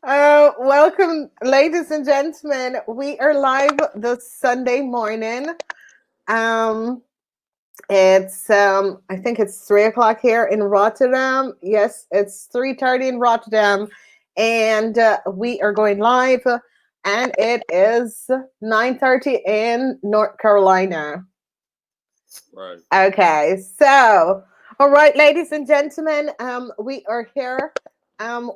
Welcome, ladies and gentlemen. We are live this Sunday morning. Um, it's I think it's 3 o'clock here in Rotterdam. Yes, it's 3:30 in Rotterdam, and we are going live. And it is 9:30 in North Carolina. Right. Okay, so all right, ladies and gentlemen, we are here.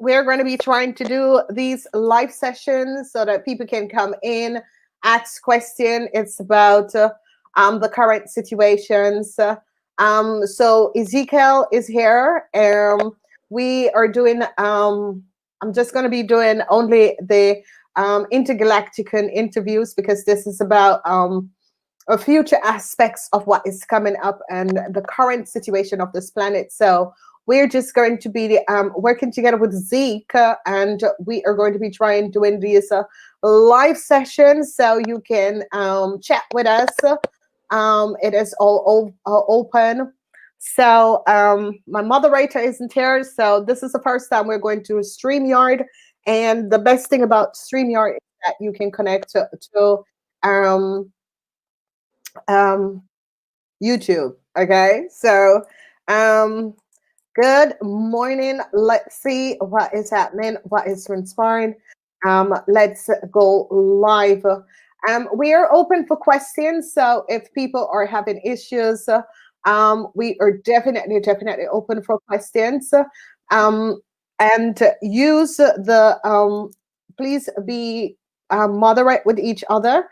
We're going to be trying to do these live sessions so that people can come in, ask question. It's about the current situations. So Ezequiel is here. We are doing. I'm just going to be doing only the intergalactic interviews because this is about future aspects of what is coming up and the current situation of this planet. So we're just going to be working together with Zeke, and we are going to be trying doing these live sessions so you can chat with us. It is all open. So my moderator isn't here, so this is the first time we're going to StreamYard. And the best thing about StreamYard is that you can connect to um, um, YouTube. Okay, so um, good morning. Let's see what is happening, what is transpiring. Let's go live. We are open for questions, so if people are having issues, we are definitely open for questions. Um, and use the please be moderate with each other.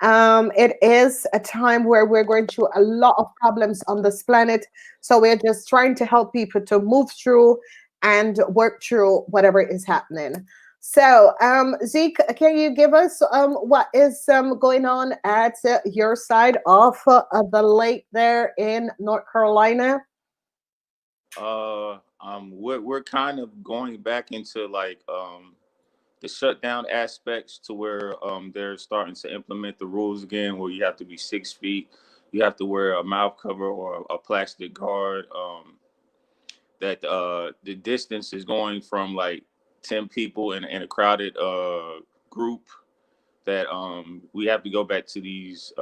It is a time where we're going through a lot of problems on this planet. So we're just trying to help people to move through and work through whatever is happening. So, Zeke, can you give us what is going on at your side of the lake there in North Carolina? We're kind of going back into like the shutdown aspects to where they're starting to implement the rules again, where you have to be 6 feet, you have to wear a mouth cover or a plastic guard. That the distance is going from like 10 people in a crowded group. That we have to go back to these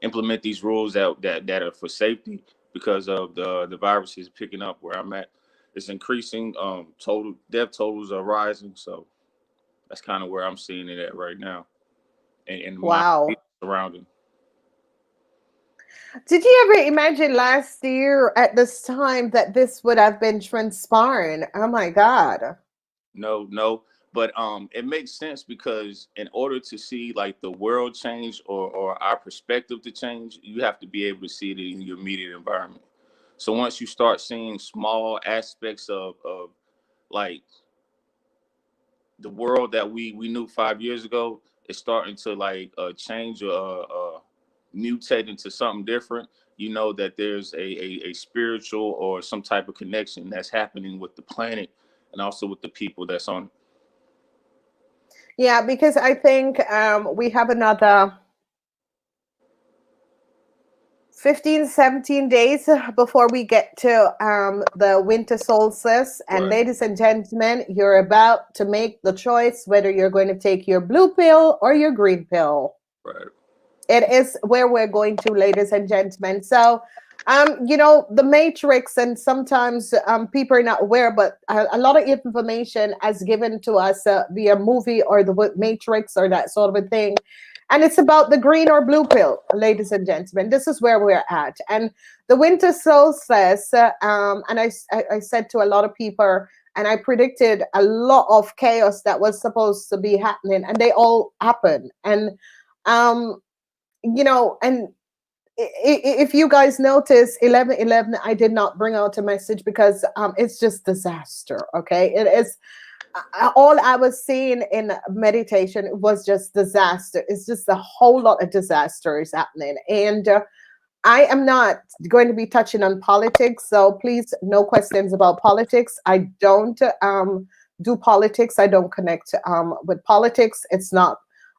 implement these rules that are for safety because of the virus is picking up where I'm at. It's increasing. Total death totals are rising. So that's kind of where I'm seeing it at right now, and my Wow. surrounding. Did you ever imagine last year at this time that this would have been transpiring? Oh my God. No, no, but it makes sense because in order to see like the world change or our perspective to change, you have to be able to see it in your immediate environment. So once you start seeing small aspects of like the world that we knew 5 years ago is starting to like change or mutate into something different. You know that there's a spiritual or some type of connection that's happening with the planet and also with the people that's on. Yeah, because I think we have another 15, 17 days before we get to the winter solstice. And Right, ladies and gentlemen, you're about to make the choice whether you're going to take your blue pill or your green pill. right, It is where we're going to, ladies and gentlemen. So, the Matrix, and sometimes people are not aware, but a lot of information as given to us via movie or the Matrix or that sort of a thing. And it's about the green or blue pill, ladies and gentlemen. This is where we're at. And the winter solstice, and I said to a lot of people, and I predicted a lot of chaos that was supposed to be happening, and they all happen. And um, and if you guys notice 11:11, I did not bring out a message because it's just disaster. Okay, it is all I was seeing in meditation was just disaster. It's just a whole lot of disaster is happening, and I am not going to be touching on politics, so please, no questions about politics. I don't do politics. I don't connect with politics. It's not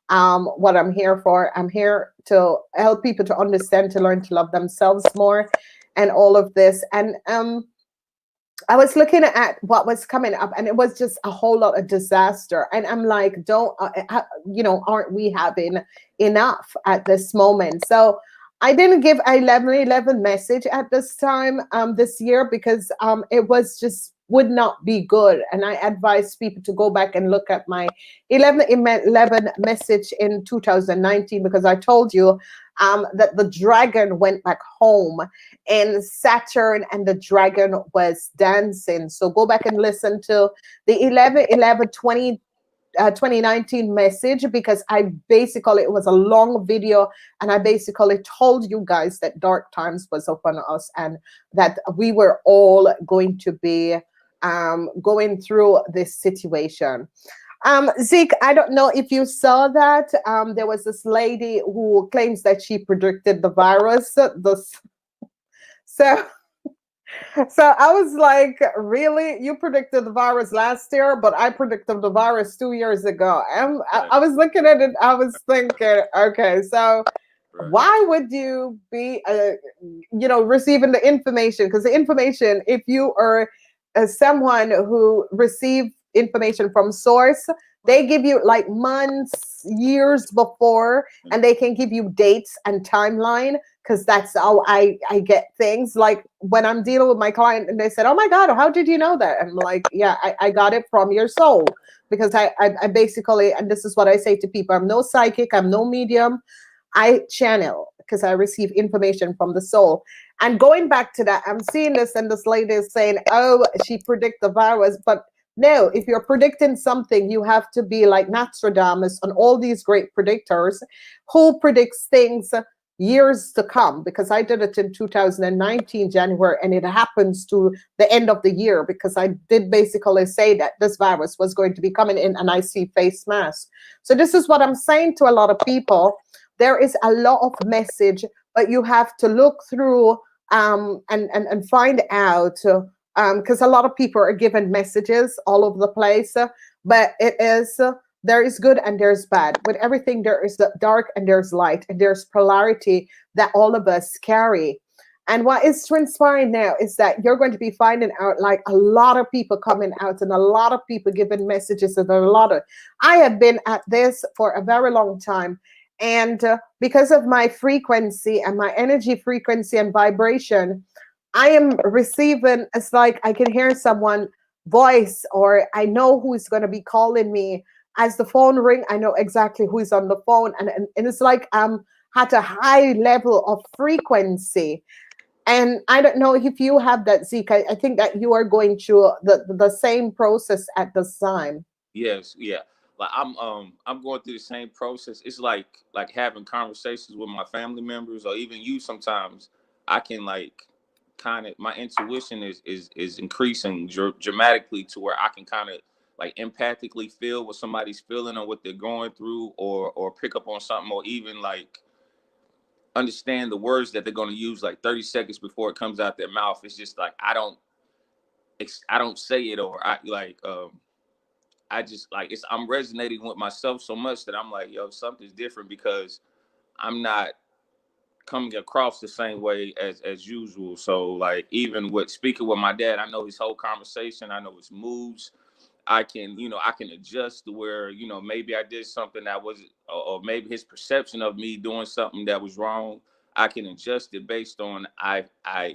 what I'm here for. I'm here to help people to understand, to learn to love themselves more, and all of this. And I was looking at what was coming up, and it was just a whole lot of disaster. And I'm like, don't, aren't we having enough at this moment? So I didn't give a 11:11 message at this time, this year, because it was just would not be good. And I advise people to go back and look at my 11:11 message in 2019, because I told you that the dragon went back home, and Saturn and the dragon was dancing. So go back and listen to the 2019 message, because I basically, it was a long video, and I basically told you guys that dark times was upon us, and that we were all going to be going through this situation. Zeke, I don't know if you saw that. There was this lady who claims that she predicted the virus. So so I was like, really? You predicted the virus last year, but I predicted the virus 2 years ago. And Right. I was looking at it, I was thinking, okay, so Right. why would you be, receiving the information? Because the information, if you are someone who receive information from source, Right. they give you like months, years before, and they can give you dates and timeline, because that's how I get things. Like when I'm dealing with my client and they said, "Oh my God, how did you know that?" I'm like, "Yeah, I got it from your soul." Because I basically, and this is what I say to people, I'm no psychic, I'm no medium, I channel, because I receive information from the soul. And going back to that, I'm seeing this, and this lady is saying, "Oh, she predict the virus," but no, if you're predicting something, you have to be like Nostradamus and all these great predictors who predicts things years to come, because I did it in 2019 January, and it happens to the end of the year, because I did basically say that this virus was going to be coming in, and I see face masks. So this is what I'm saying to a lot of people. There is a lot of message, but you have to look through, and find out, because a lot of people are given messages all over the place, but it is, there is good and there's bad. With everything, there is the dark and there's light, and there's polarity that all of us carry. And what is transpiring now is that you're going to be finding out, like, a lot of people coming out, and a lot of people giving messages, and a lot of, I have been at this for a very long time. And because of my frequency and my energy frequency and vibration, I am receiving, it's like I can hear someone voice, or I know who is going to be calling me. As the phone ring, I know exactly who is on the phone. And it's like I'm at a high level of frequency. And I don't know if you have that, Zeke. I think that you are going through the same process at this time. Yes, yeah. Like I'm going through the same process. It's like having conversations with my family members, or even you sometimes. I can like kind of, my intuition is increasing dramatically, to where I can kind of like empathically feel what somebody's feeling or what they're going through, or pick up on something, or even like understand the words that they're going to use like 30 seconds before it comes out their mouth. It's just like I don't say it, or I like I just like it's I'm resonating with myself so much that I'm like, yo, something's different, because I'm not coming across the same way as usual. So like, even with speaking with my dad, I know his whole conversation, I know his moods. I can adjust to where, maybe I did something that was, or maybe his perception of me doing something that was wrong. I can adjust it based on I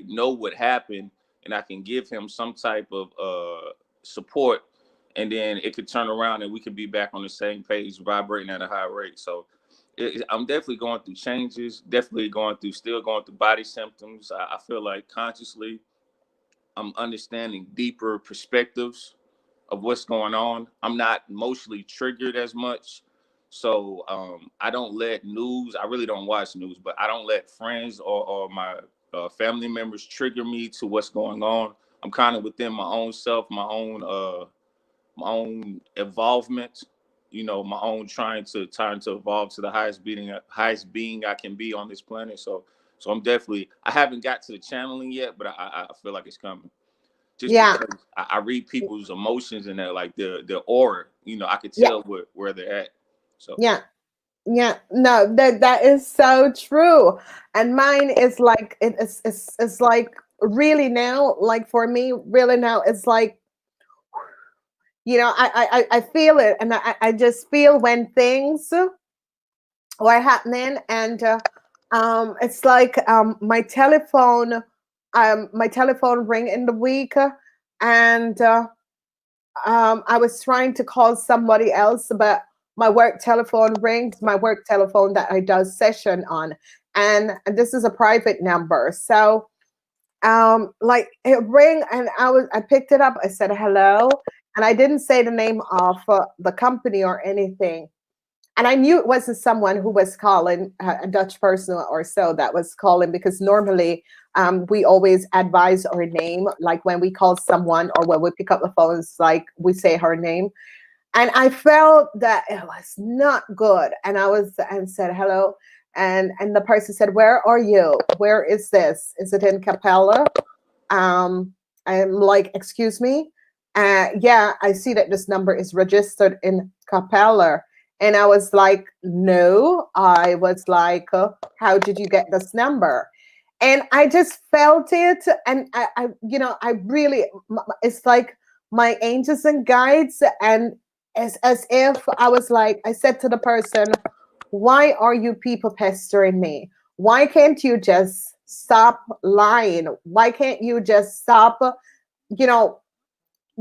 know what happened, and I can give him some type of support, and then it could turn around and we could be back on the same page, vibrating at a high rate. So I'm definitely going through changes, definitely still going through body symptoms. I feel like consciously I'm understanding deeper perspectives of what's going on. I'm not emotionally triggered as much. So I don't let news, I really don't watch news, but I don't let friends or my family members trigger me to what's going on. I'm kind of within my own self, my own involvement, my own trying to evolve to the highest being I can be on this planet. So I haven't got to the channeling yet, but I feel like it's coming, just Yeah, because I read people's emotions and like their aura. I could yeah, tell where they're at. So yeah. Yeah, no, that is so true. And mine is like it's like really now, like for me, really now, it's like, I feel it, and I just feel when things are happening, and it's like my telephone ring in the week, and I was trying to call somebody else, but my work telephone rings, my work telephone that I does session on, and this is a private number. So like it rang, and I picked it up. I said hello, and I didn't say the name of the company or anything. And I knew it wasn't someone who was calling, a Dutch person or so that was calling, because normally we always advise our name, like when we call someone or when we pick up the phones, like we say her name. And I felt that it was not good. And I was and said hello, and the person said, "Where are you? Where is this? Is it in Capella?" Um, I'm like, "Excuse me." Yeah, I see that this number is registered in Capella. And I was like, "No." I was like, "How did you get this number?" And I just felt it. And I really, it's like my angels and guides. And as if I was like, I said to the person, "Why are you people pestering me? Why can't you just stop lying? Why can't you just stop, you know,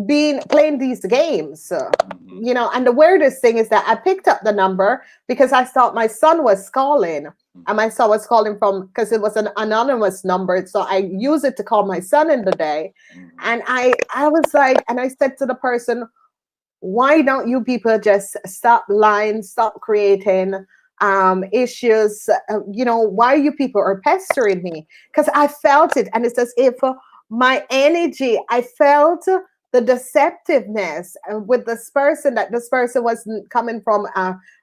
being playing these games?" Mhm. And the weirdest thing is that I picked up the number because I thought my son was calling. And my son was calling from, because it was an anonymous number. So I use it to call my son in the day. Mhm. And I was like, and I said to the person, "Why don't you people just stop lying, stop creating issues? Why you people are pestering me?" Because I felt it, and it's as if my energy, I felt the deceptiveness with this person, that this person wasn't coming from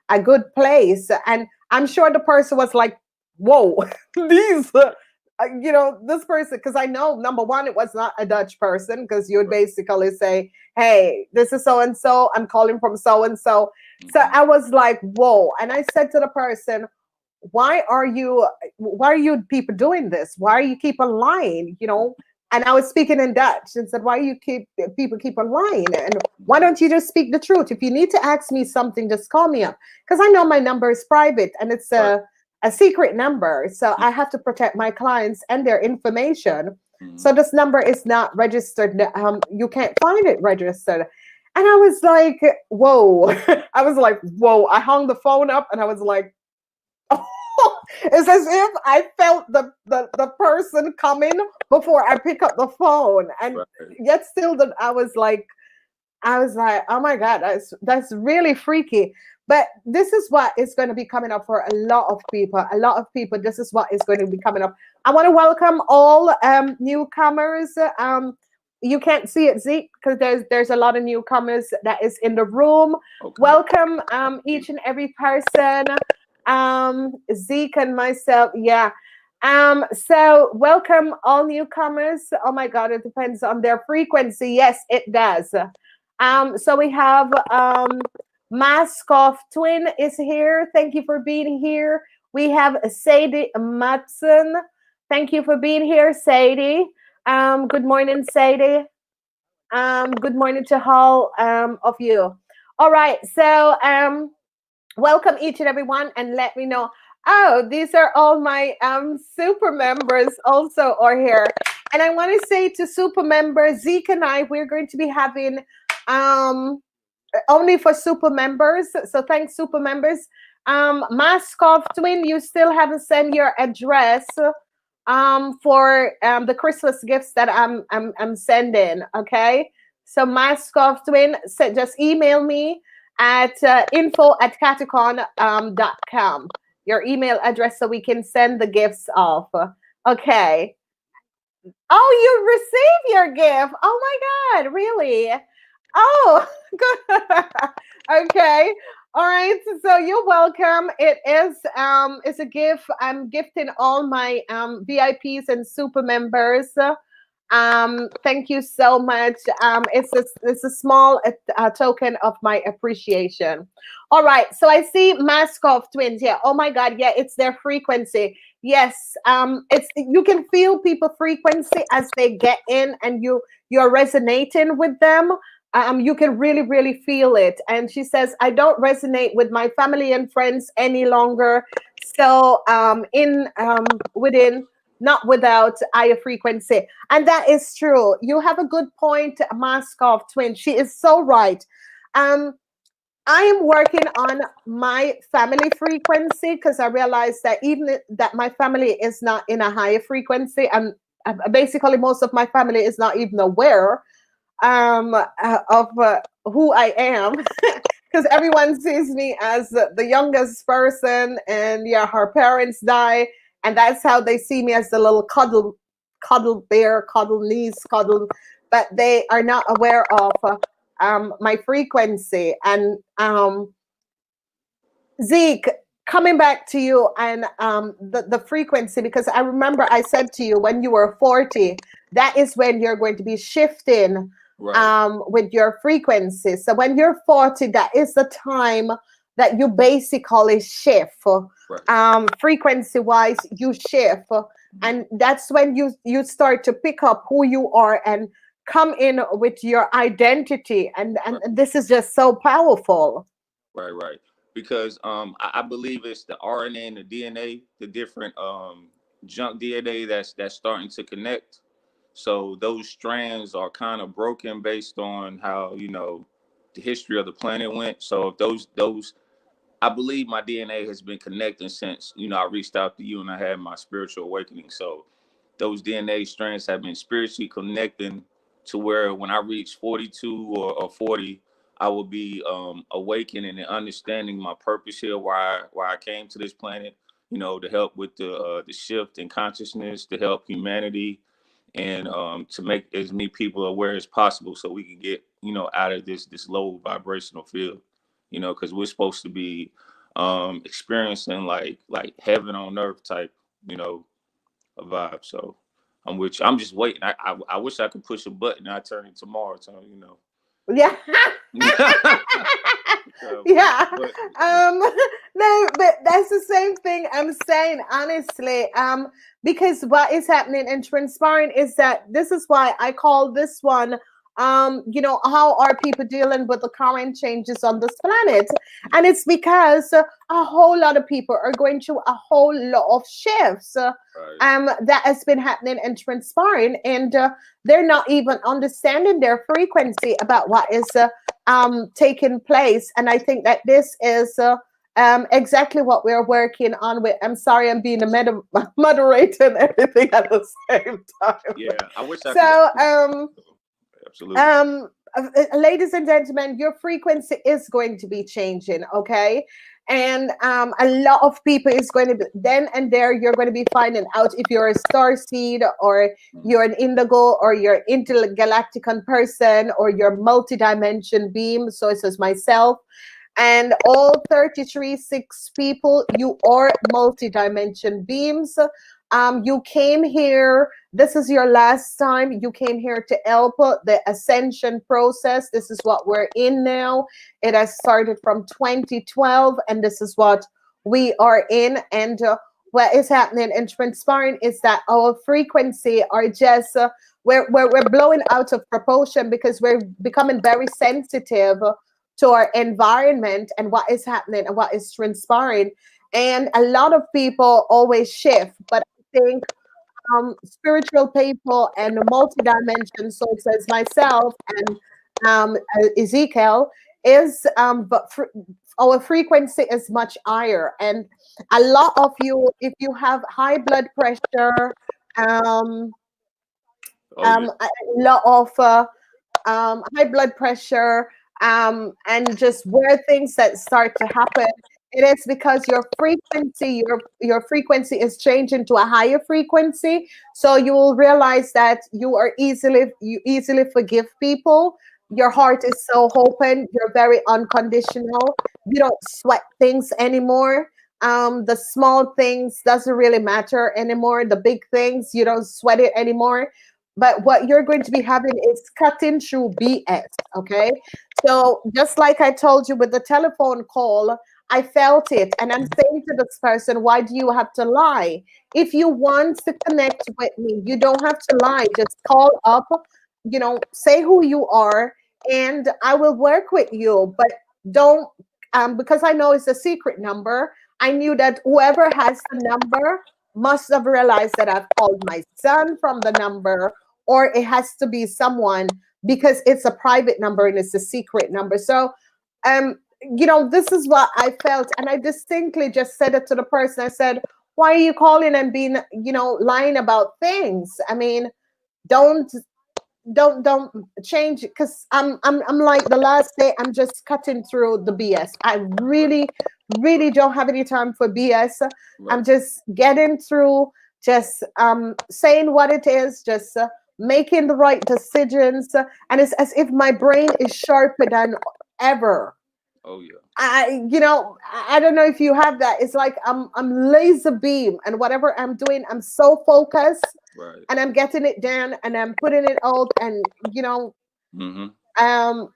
a good place. And I'm sure the person was like, "Whoa, these this person," because I know, number one, it was not a Dutch person, because you would Right. basically say, "Hey, this is so and so. I'm calling from so and so." So Mhm. I was like, "Whoa!" And I said to the person, why are you people doing this? Why are you keep on lying?" And I was speaking in Dutch and said, "Why you keep on lying? And why Mhm. don't you just speak the truth? If you need to ask me something, just call me up, because I know my number is private, and it's Right. a secret number. So I have to protect my clients and their information. Mhm. So this number is not registered. You can't find it registered." And I was like, "Whoa." I was like, "Whoa." I hung the phone up, and I was like, it's as if I felt the person coming before I pick up the phone. And Right. yet still that I was like, "Oh my God, that's really freaky." But this is what is going to be coming up for a lot of people. A lot of people, this is what is going to be coming up. I want to welcome all newcomers. You can't see it, Zeke, because there's a lot of newcomers that is in the room. Okay. Welcome each and every person. Zeke and myself, yeah. So welcome all newcomers. Oh my God, it depends on their frequency. Yes, it does. So we have Maskoff Twin is here. Thank you for being here. We have Sadie Matson. Thank you for being here, Sadie. Good morning, Sadie. Good morning to all of you. All right, so welcome each and every one, and let me know. Oh, these are all my super members also are here. And I want to say to super members, Zeke and I, we're going to be having um only for super members. So thanks, super members. Maskov Twin, you still haven't sent your address for the Christmas gifts that I'm sending. Okay. So Maskov Twin, just email me at info@catacon.com, your email address, so we can send the gifts off. Okay. Oh, you received your gift. Oh my God, really? Oh, good. Okay. All right. So you're welcome. It's a gift. I'm gifting all my VIPs and super members. Thank you so much. It's a small token of my appreciation. All right. So I see Mask of Twins. Yeah. Oh my God. Yeah. It's their frequency. Yes, it's you can feel people frequency as they get in, and you're resonating with them. You can really, really feel it. And she says, I don't resonate with my family and friends any longer. So in within, not without higher frequency. And that is true. You have a good point, Mask of Twin. She is so right. Um, I am working on my family frequency because I realized that that my family is not in a higher frequency, and basically most of my family is not even aware of who I am, because everyone sees me as the youngest person, and yeah, her parents die, and that's how they see me, as the little cuddle bear, cuddle niece, cuddle, but they are not aware of my frequency. And Zeke, coming back to you and the frequency, because I remember I said to you when you were 40, that is when you're going to be shifting Right. with your frequency. So when you're 40, that is the time that you basically shift. Right. Frequency wise, you shift. And that's when you start to pick up who you are and come in with your identity. And Right. this is just so powerful. Right. Right. Because I believe it's the RNA and the DNA, the different junk DNA that's starting to connect. So those strands are kind of broken based on how, the history of the planet went. So if those I believe my DNA has been connecting since, I reached out to you and I had my spiritual awakening. So those DNA strands have been spiritually connecting to where when I reach 42 or 40, I will be awakening and understanding my purpose here, why I came to this planet, to help with the shift in consciousness, to help humanity, and to make as many people aware as possible so we can get, out of this low vibrational field, because we're supposed to be experiencing like heaven on earth type, you know, a vibe. So I'm just waiting. I wish I could push a button and I turn it tomorrow. So Yeah. uh, Yeah. but Um, no, but that's the same thing I'm saying, honestly. Because what is happening and transpiring is that this is why I call this one, how are people dealing with the current changes on this planet? And it's because a whole lot of people are going through a whole lot of shifts right, that has been happening and transpiring, and they're not even understanding their frequency about what is taking place. And I think that this is exactly what we're working on with. I'm sorry, I'm being a moderator and everything at the same time. yeah, I wish I could. So, Absolutely. ladies and gentlemen, your frequency is going to be changing, okay? And a lot of people is going to be then and there. You're going to be finding out if you're a star seed, or you're an indigo, or you're intergalactic person, or you're multi-dimension beam. So it says myself. And all 33 6 people, you are multi-dimension beams. You came here, this is your last time. You came here to help the ascension process. This is what we're in now. It has started from 2012, and this is what we are in. And what is happening and transpiring is that our frequency are just we're blowing out of proportion, because we're becoming very sensitive to our environment and what is happening and what is transpiring. And a lot of people always shift, but I think spiritual people and multi-dimension, so it says myself and Ezequiel, is our frequency is much higher. And a lot of you, if you have high blood pressure, um, Oh yeah. a lot of high blood pressure, and just weird things that start to happen. It is because your frequency is changing to a higher frequency. So you will realize that you easily forgive people. Your heart is so open. You're very unconditional. You don't sweat things anymore. The small things doesn't really matter anymore. The big things, you don't sweat it anymore. But what you're going to be having is cutting through BS. Okay. So just like I told you with the telephone call, I felt it. And I'm saying to this person, why do you have to lie? If you want to connect with me, you don't have to lie. Just call up, say who you are, and I will work with you. But don't, because I know it's a secret number, I knew that whoever has the number must have realized that I've called my son from the number, or it has to be someone because it's a private number and it's a secret number. So, this is what I felt. And I distinctly just said it to the person. I said, why are you calling and being, lying about things? I mean, don't don't change, because I'm like the last day I'm just cutting through the BS. I really don't have any time for BS. Right. I'm just getting through, just saying what it is, just making the right decisions, and it's as if my brain is sharper than ever. Oh yeah. I don't know if you have that. It's like I'm laser beam, and whatever I'm doing, I'm so focused, Right. and I'm getting it done, and I'm putting it out, and Mm-hmm. um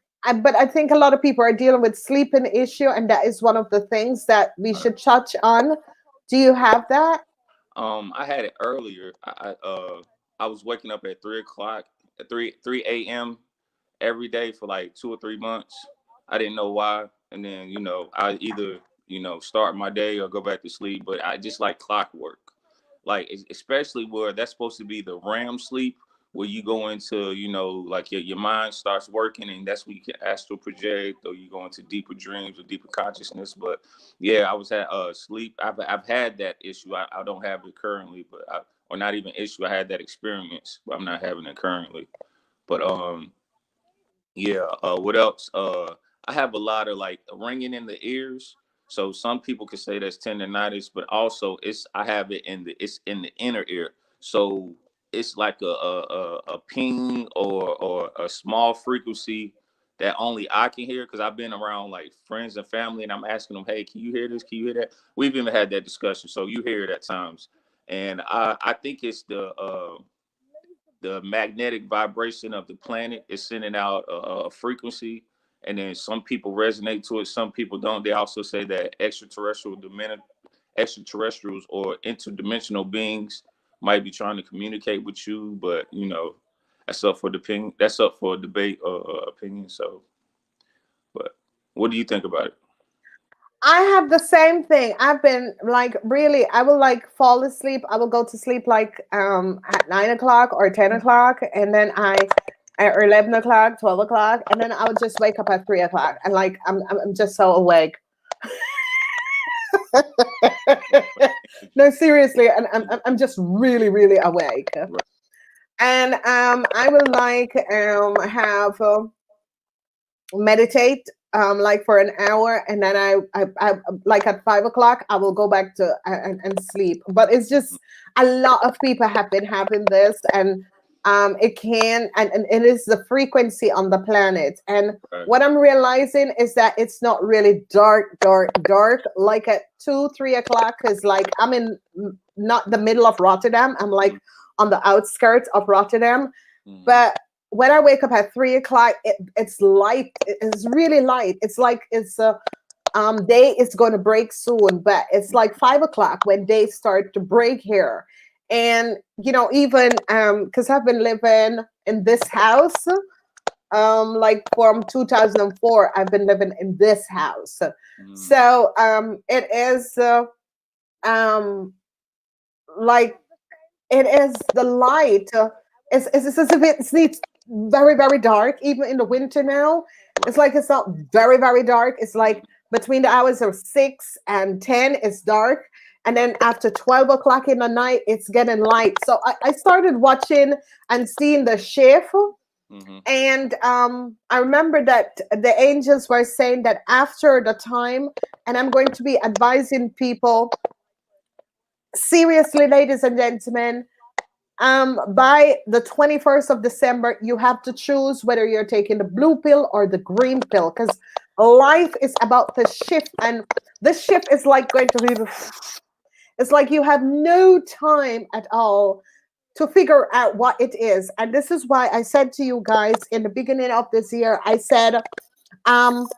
but I think a lot of people are dealing with sleeping issue, and that is one of the things that we Right. should touch on. Do you have that? I had it earlier. I was waking up at 3 o'clock, at three a.m. every day for like 2 or 3 months. I didn't know why, and then I either start my day or go back to sleep. But I just like clockwork, like especially where that's supposed to be the REM sleep, where you go into like your mind starts working, and that's where you can astral project, or you go into deeper dreams or deeper consciousness. But yeah, I was at sleep. I've had that issue. I don't have it currently, but or not even issue. I had that experience, but I'm not having it currently. But yeah. What else? I have a lot of like ringing in the ears. So some people could say that's tendonitis, but also I have it in the inner ear. So it's like a ping or a small frequency that only I can hear, because I've been around like friends and family, and I'm asking them, "Hey, can you hear this? Can you hear that?" We've even had that discussion. So you hear it at times, and I think it's the magnetic vibration of the planet is sending out a frequency, and then some people resonate to it, some people don't. They also say that extraterrestrials or interdimensional beings might be trying to communicate with you, but that's up for debate or opinion. So, but what do you think about it? I have the same thing. I've been like, really, I will like fall asleep. I will go to sleep like at 9 o'clock or 10 o'clock, and then or 11 o'clock, 12 o'clock, and then I would just wake up at 3 o'clock, and like I'm just so awake. No, seriously, and I'm just really awake, Right. and I will like have meditate like for an hour, and then I like at 5 o'clock I will go back to and sleep. But it's just a lot of people have been having this, and it can, and it is the frequency on the planet. And Right. what I'm realizing is that it's not really dark like at 2 3 o'clock, because like I'm in not the middle of Rotterdam, I'm like on the outskirts of Rotterdam. Mm-hmm. But when I wake up at 3 o'clock, it's light. It's really light. It's like it's day is going to break soon, but it's like 5 o'clock when day start to break here. And even because I've been living in this house like from 2004, I've been living in this house. Mm-hmm. So it is um like it is the light. It's as if it's very dark, even in the winter now. It's Right. like it's not very dark. It's like between the hours of 6 and 10, it's dark. And Right. then after 12 o'clock in the night, it's getting light. So I started watching and seeing the shift. Mm-hmm. And I remember that the angels were saying that after the time, and I'm going to be advising people seriously, ladies and gentlemen, by the 21st of December, you have to choose whether you're taking the blue pill or the green pill, because life is about the shift, and this shift is like going to be, it's like you have no time at all to figure out what it is. And this is why I said to you guys in the beginning of this year, I said, um,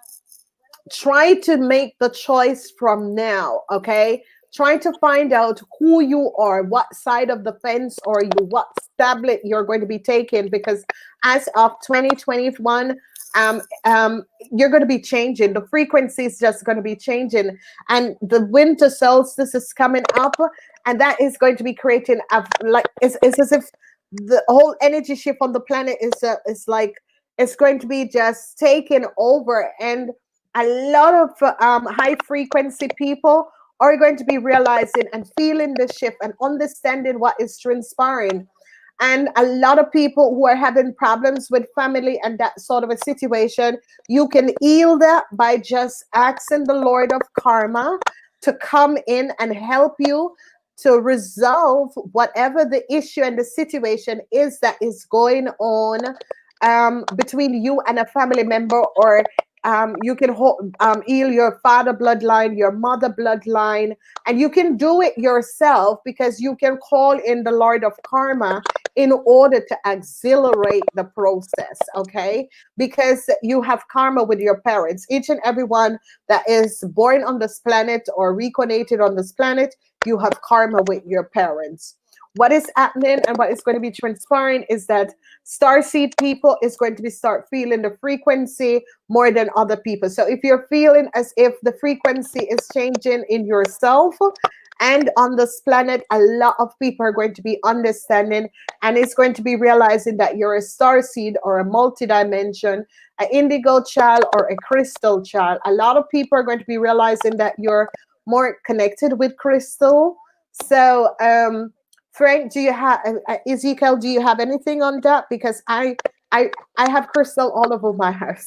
try to make the choice from now, okay? Try to find out who you are, what side of the fence are you, what tablet you're going to be taking, because as of 2021, um, um, you're going to be changing. The frequency is just going to be changing, and the winter solstice is coming up, and that is going to be creating like it's as if the whole energy shift on the planet is like it's going to be just taken over, and a lot of high frequency people are going to be realizing and feeling the shift and understanding what is transpiring. And a lot of people who are having problems with family and that sort of a situation, you can heal that by just asking the Lord of Karma to come in and help you to resolve whatever the issue and the situation is that is going on between you and a family member, or you can heal your father bloodline, your mother bloodline, and you can do it yourself because you can call in the Lord of Karma in order to accelerate the process, okay? Because you have karma with your parents. Each and every one that is born on this planet or reincarnated on this planet, you have karma with your parents. What is happening and what is going to be transpiring is that starseed people is going to be start feeling the frequency more than other people. So if you're feeling as if the frequency is changing in yourself and on this planet, a lot of people are going to be understanding, and it's going to be realizing that you're a star seed or a multi-dimension, an indigo child or a crystal child. A lot of people are going to be realizing that you're more connected with crystal. So Frank, do you have Ezekiel? Do you have anything on that? Because I have crystal all over my house.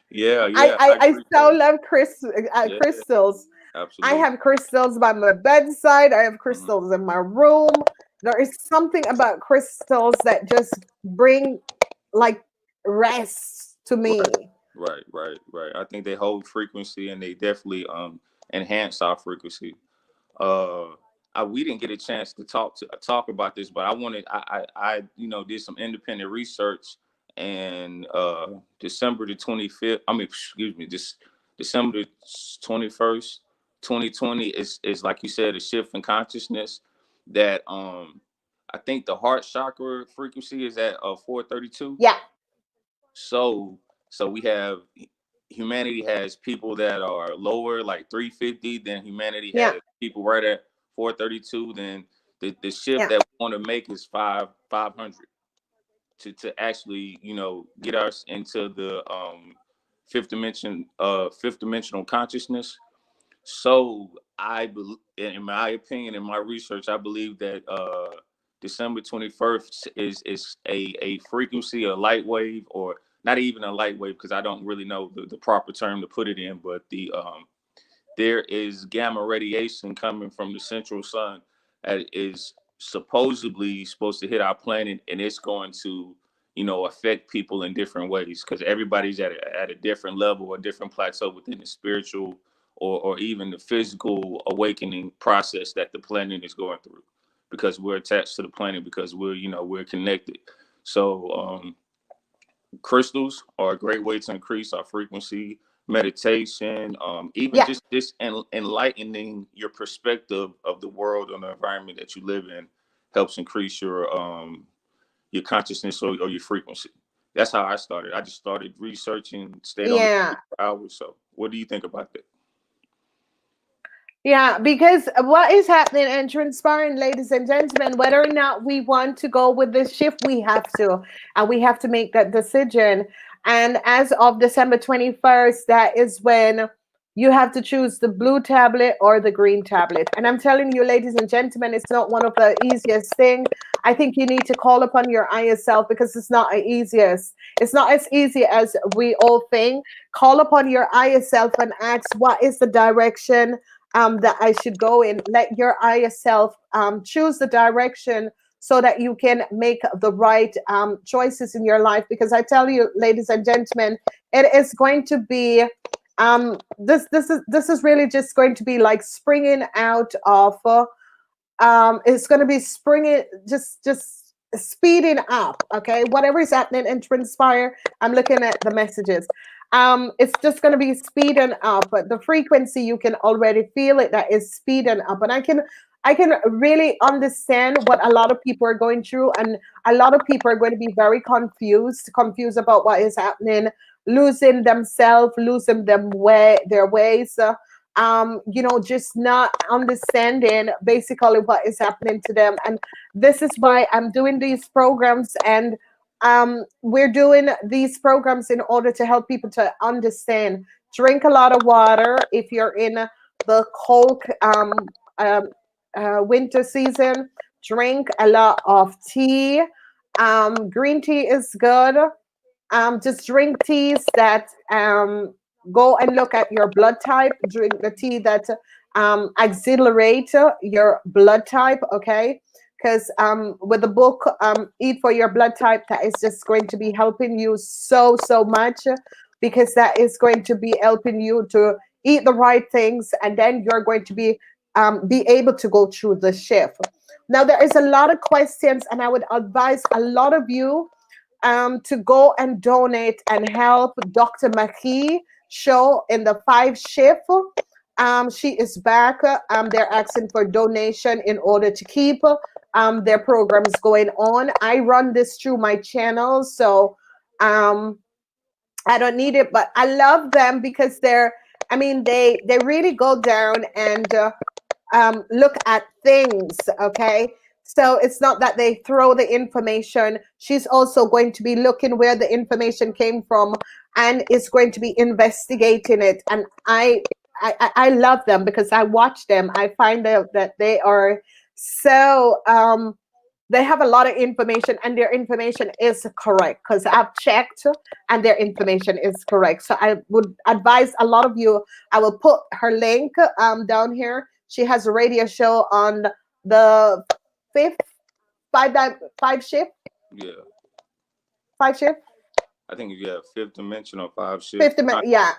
Yeah, I, yeah, I, I I agree, so though. love Yeah, crystals. I absolutely. have crystals by my bedside. I have Mhm. crystals in my room. There is something about crystals that just bring like rest to Right, me. right. I think they hold frequency and they definitely enhance our frequency. uh we didn't get a chance to talk about this, but I wanted I did some independent research, and December the 25th, I mean, excuse me, this December the 21st, 2020 is like you said, a shift in consciousness that I think the heart chakra frequency is at 432. Yeah, So we have, humanity has people that are lower, like 350. Then humanity yeah, has people right at 432. Then the shift yeah, that we want to make is 500 to actually get us into the fifth dimensional consciousness. So in my opinion, in my research, I believe that December 21st is a frequency, a light wave, or not even a light wave, because I don't really know the proper term to put it in, but there is gamma radiation coming from the central sun that is supposedly supposed to hit our planet, and it's going to affect people in different ways, because everybody's at a different level, a different plateau within the spiritual or even the physical awakening process that the planet is going through, because we're attached to the planet, because we're connected. So crystals are a great way to increase our frequency. Meditation, even yeah. just enlightening your perspective of the world and the environment that you live in helps increase your consciousness, or your frequency. That's how I started. I just started researching, stayed on it Yeah. for hours. So what do you think about that? Yeah, because what is happening and transpiring, ladies and gentlemen, whether or not we want to go with this shift, we have to. And we have to make that decision. And as of December 21st, that is when you have to choose the blue tablet or the green tablet. And I'm telling you, ladies and gentlemen, it's not one of the easiest thing. I think you need to call upon your higher self, because it's not the easiest. It's not as easy as we all think. Call upon your higher self and ask, what is the direction that I should go in? Let your higher self choose the direction so that you can make the right choices in your life. Because I tell you, ladies and gentlemen, it is going to be this is really just going to be like springing out of it's going to be springing, just speeding up, okay? Whatever is happening and transpire, I'm looking at the messages. It's just going to be speeding up. But the frequency, you can already feel it, that is speeding up. And I can really understand what a lot of people are going through, and a lot of people are going to be very confused about what is happening, losing themselves, losing their ways. Just not understanding basically what is happening to them. And this is why I'm doing these programs, and we're doing these programs in order to help people to understand. Drink a lot of water if you're in the cold um, winter season. Drink a lot of tea. Green tea is good. Just drink teas that go and look at your blood type. Drink the tea that accelerate your blood type, okay? Because with the book, Eat for Your Blood Type, that is just going to be helping you so much, because that is going to be helping you to eat the right things, and then you're going to be able to go through the shift. Now, there is a lot of questions, and I would advise a lot of you to go and donate and help Dr. McKee show in the 5 shift. She is back. They're asking for donation in order to keep their programs going on. I run this through my channel, so um, I don't need it, but I love them because they really go down and look at things, okay? So it's not that they throw the information. She's also going to be looking where the information came from and is going to be investigating it. And I love them because I watch them. I find out that they are so they have a lot of information, and their information is correct because I've checked and their information is correct. So I would advise a lot of you. I will put her link down here. She has a radio show on the fifth five shift Yeah, 5 shift I think you have fifth dimension or 5 shift. 50 minutes, yeah.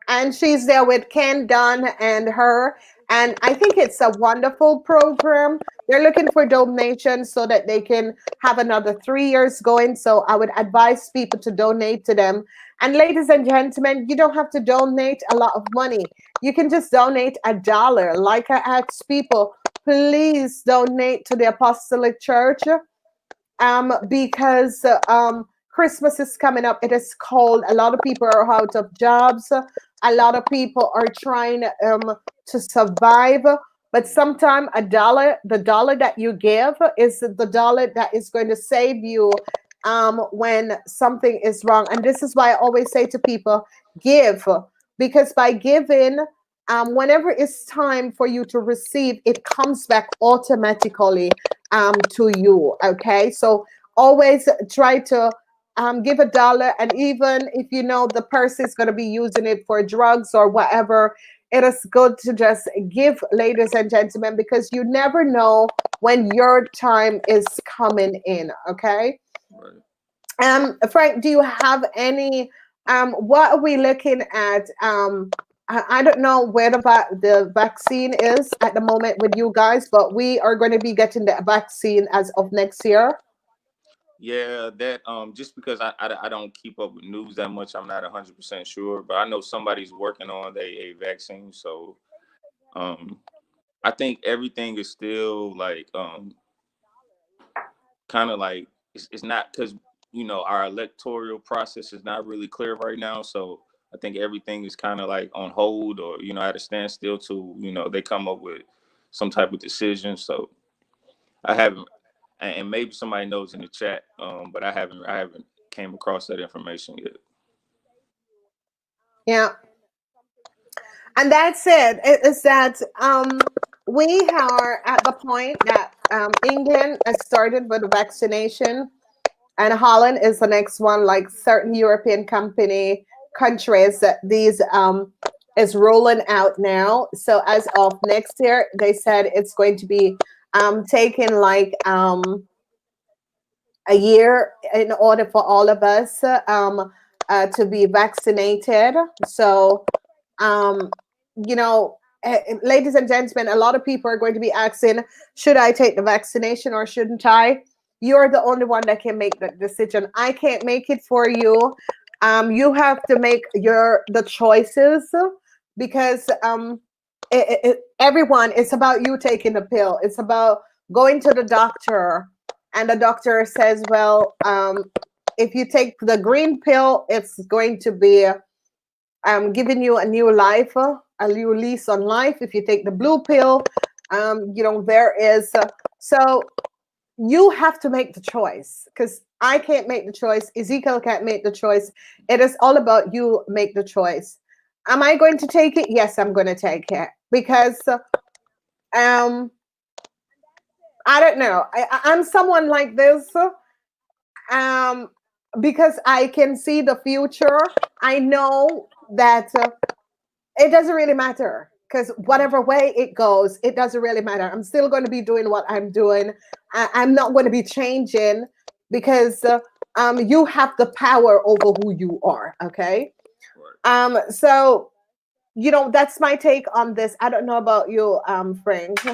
And she's there with Ken Dunn and her. And I think it's a wonderful program. They're looking for donations so that they can have another 3 years going. So I would advise people to donate to them. And ladies and gentlemen, you don't have to donate a lot of money. You can just donate $1. Like I ask people, please donate to the Apostolic Church, because Christmas is coming up. It is cold. A lot of people are out of jobs. A lot of people are trying to survive. But sometimes the dollar that you give is the dollar that is going to save you when something is wrong. And this is why I always say to people, give, because by giving, whenever it's time for you to receive, it comes back automatically to you. Okay, so always try to give $1, and even if you know the person is going to be using it for drugs or whatever, it is good to just give, ladies and gentlemen, because you never know when your time is coming in. Okay. Right. Frank, do you have any? What are we looking at? I don't know where the vaccine is at the moment with you guys, but we are going to be getting the vaccine as of next year. Yeah, that just because I don't keep up with news that much, I'm not 100% sure, but I know somebody's working on a vaccine. So um, I think everything is still like kind of like it's not because our electoral process is not really clear right now. So I think everything is kind of like on hold or at a standstill till they come up with some type of decision. So I haven't, and maybe somebody knows in the chat, but I haven't came across that information yet. Yeah, and that's it. It is that we are at the point that England has started with vaccination, and Holland is the next one. Like certain European countries, that these is rolling out now. So as of next year, they said it's going to be taking like a year in order for all of us to be vaccinated. So um, ladies and gentlemen, a lot of people are going to be asking, should I take the vaccination or shouldn't I? You're the only one that can make that decision. I can't make it for you. You have to make the choices, because everyone, it's about you taking the pill. It's about going to the doctor, and the doctor says, well, if you take the green pill, it's going to be giving you a new life, a new lease on life. If you take the blue pill, there is so you have to make the choice, because I can't make the choice. Ezekiel can't make the choice. It is all about you make the choice. Am I going to take it? Yes, I'm going to take it, because um I don't know. I'm someone like this, um because I can see the future. I know that it doesn't really matter, because whatever way it goes, it doesn't really matter. I'm still going to be doing what I'm doing. I'm not going to be changing, because you have the power over who you are. Okay. Right. So that's my take on this. I don't know about you, Frank.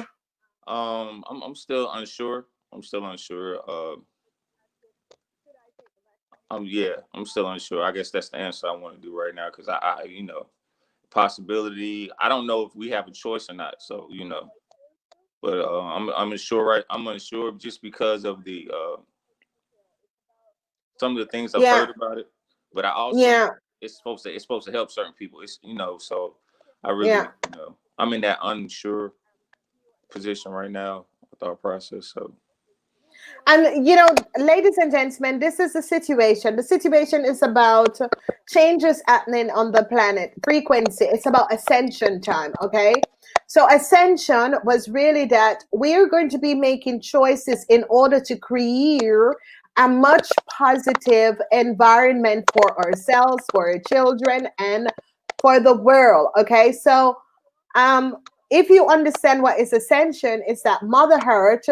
I'm still unsure. I'm still unsure. Yeah, I'm still unsure. I guess that's the answer I want to do right now, because possibility. I don't know if we have a choice or not. So but I'm unsure. Right, I'm unsure just because of the some of the things I've Yeah. heard about it. But I also know Yeah. it's supposed to help certain people. It's so I really Yeah. I'm in that unsure position right now, thought process. So And ladies and gentlemen, this is the situation. The situation is about changes happening on the planet, frequency. It's about ascension time, okay? So ascension was really that we are going to be making choices in order to create a much positive environment for ourselves, for our children, and for the world, okay? So um, if you understand what is ascension, it's that Mother Earth.